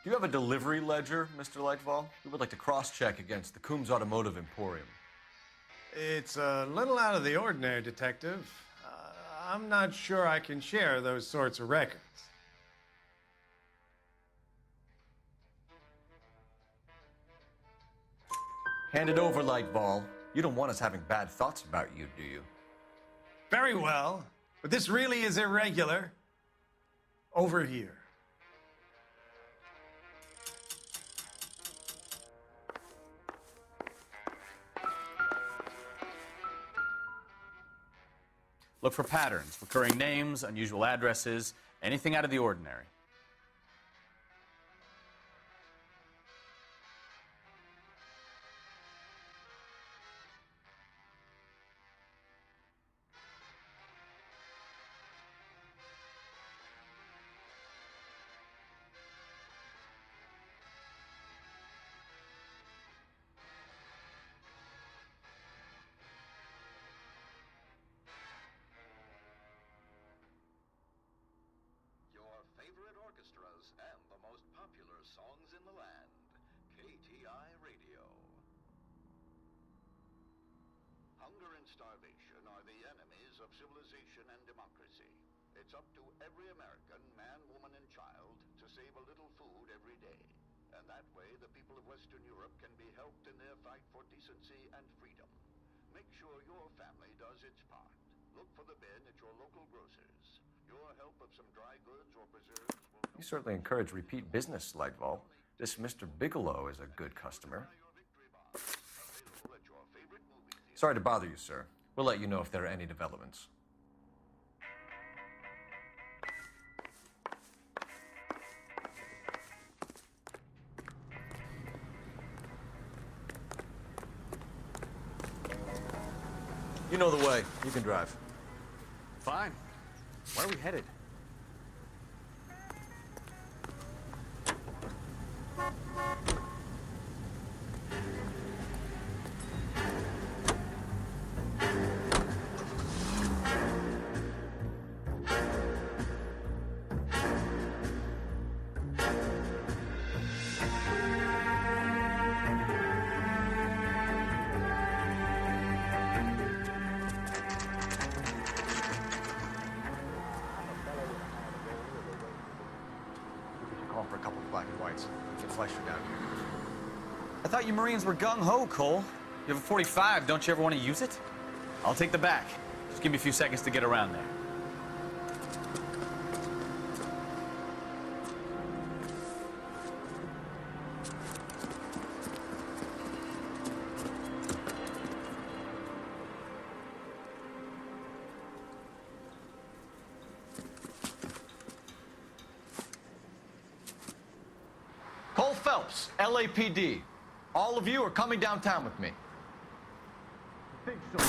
you have a delivery ledger, Mr. Lightball? We would like to cross-check against the Coombs Automotive Emporium. It's a little out of the ordinary, Detective. I'm not sure I can share those sorts of records. Hand it over, Lightball. You don't want us having bad thoughts about you, do you? Very well, but this really is irregular. Over here. Look for patterns, recurring names, unusual addresses, anything out of the ordinary. Favorite orchestras and the most popular songs in the land. KTI Radio. Hunger and starvation are the enemies of civilization and democracy. It's up to every American, man, woman, and child to save a little food every day. And that way, the people of Western Europe can be helped in their fight for decency and freedom. Make sure your family does its part. Look for the bin at your local grocer's. Your help of some dry goods or preserves will help. You certainly encourage repeat business, Lightval. This Mr. Bigelow is a good customer. Sorry to bother you, sir. We'll let you know if there are any developments. You know the way. You can drive. Fine. Where are we headed? Call for a couple of black and whites. Get Fleischer down here. I thought you Marines were gung-ho, Cole. You have a 45. Don't you ever want to use it? I'll take the back. Just give me a few seconds to get around there. Cole Phelps, LAPD. All of you are coming downtown with me. Think so.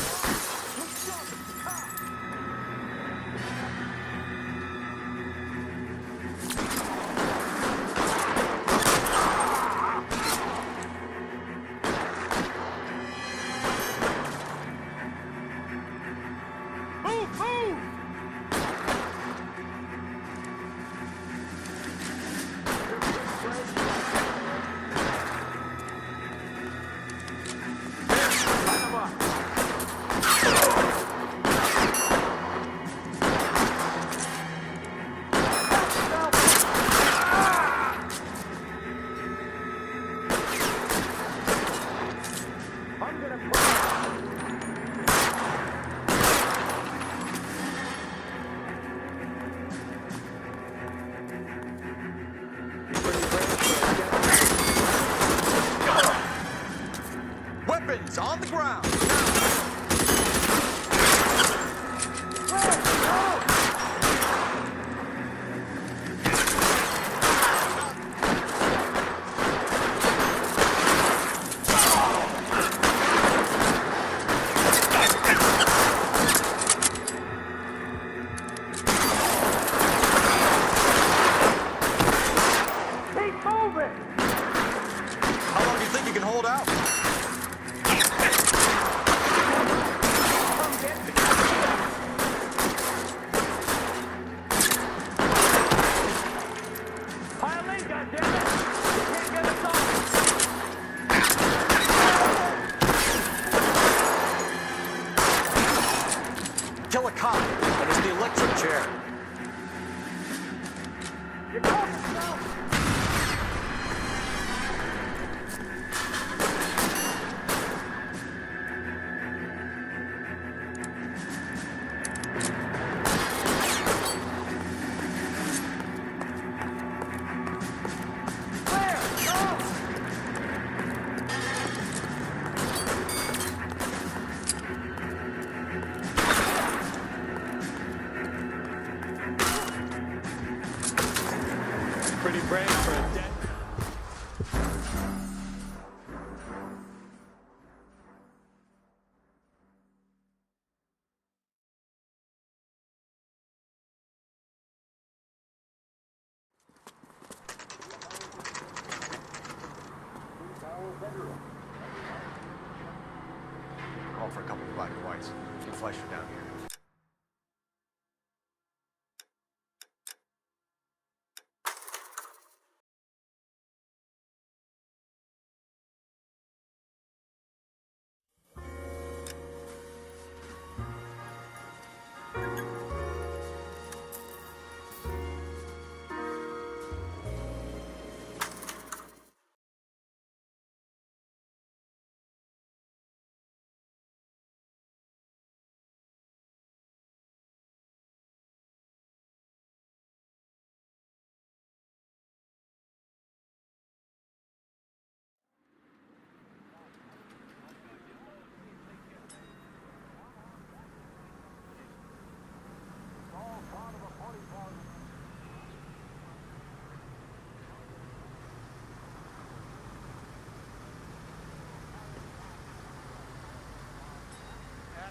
Weapons on the ground. Keep moving! How long do you think you can hold out? Pile in, goddammit! You can't get us off! Kill a cop. That is the electric chair. You caught yourself! pretty brave for a dead. Call for a couple of black and whites. Get Fleischer down here.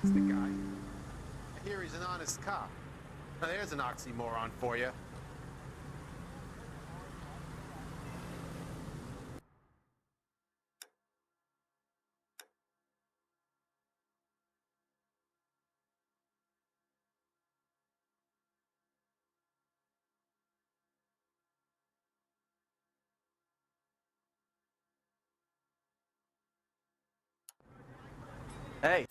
That's the guy. I hear he's an honest cop. Now there's an oxymoron for you. Hey,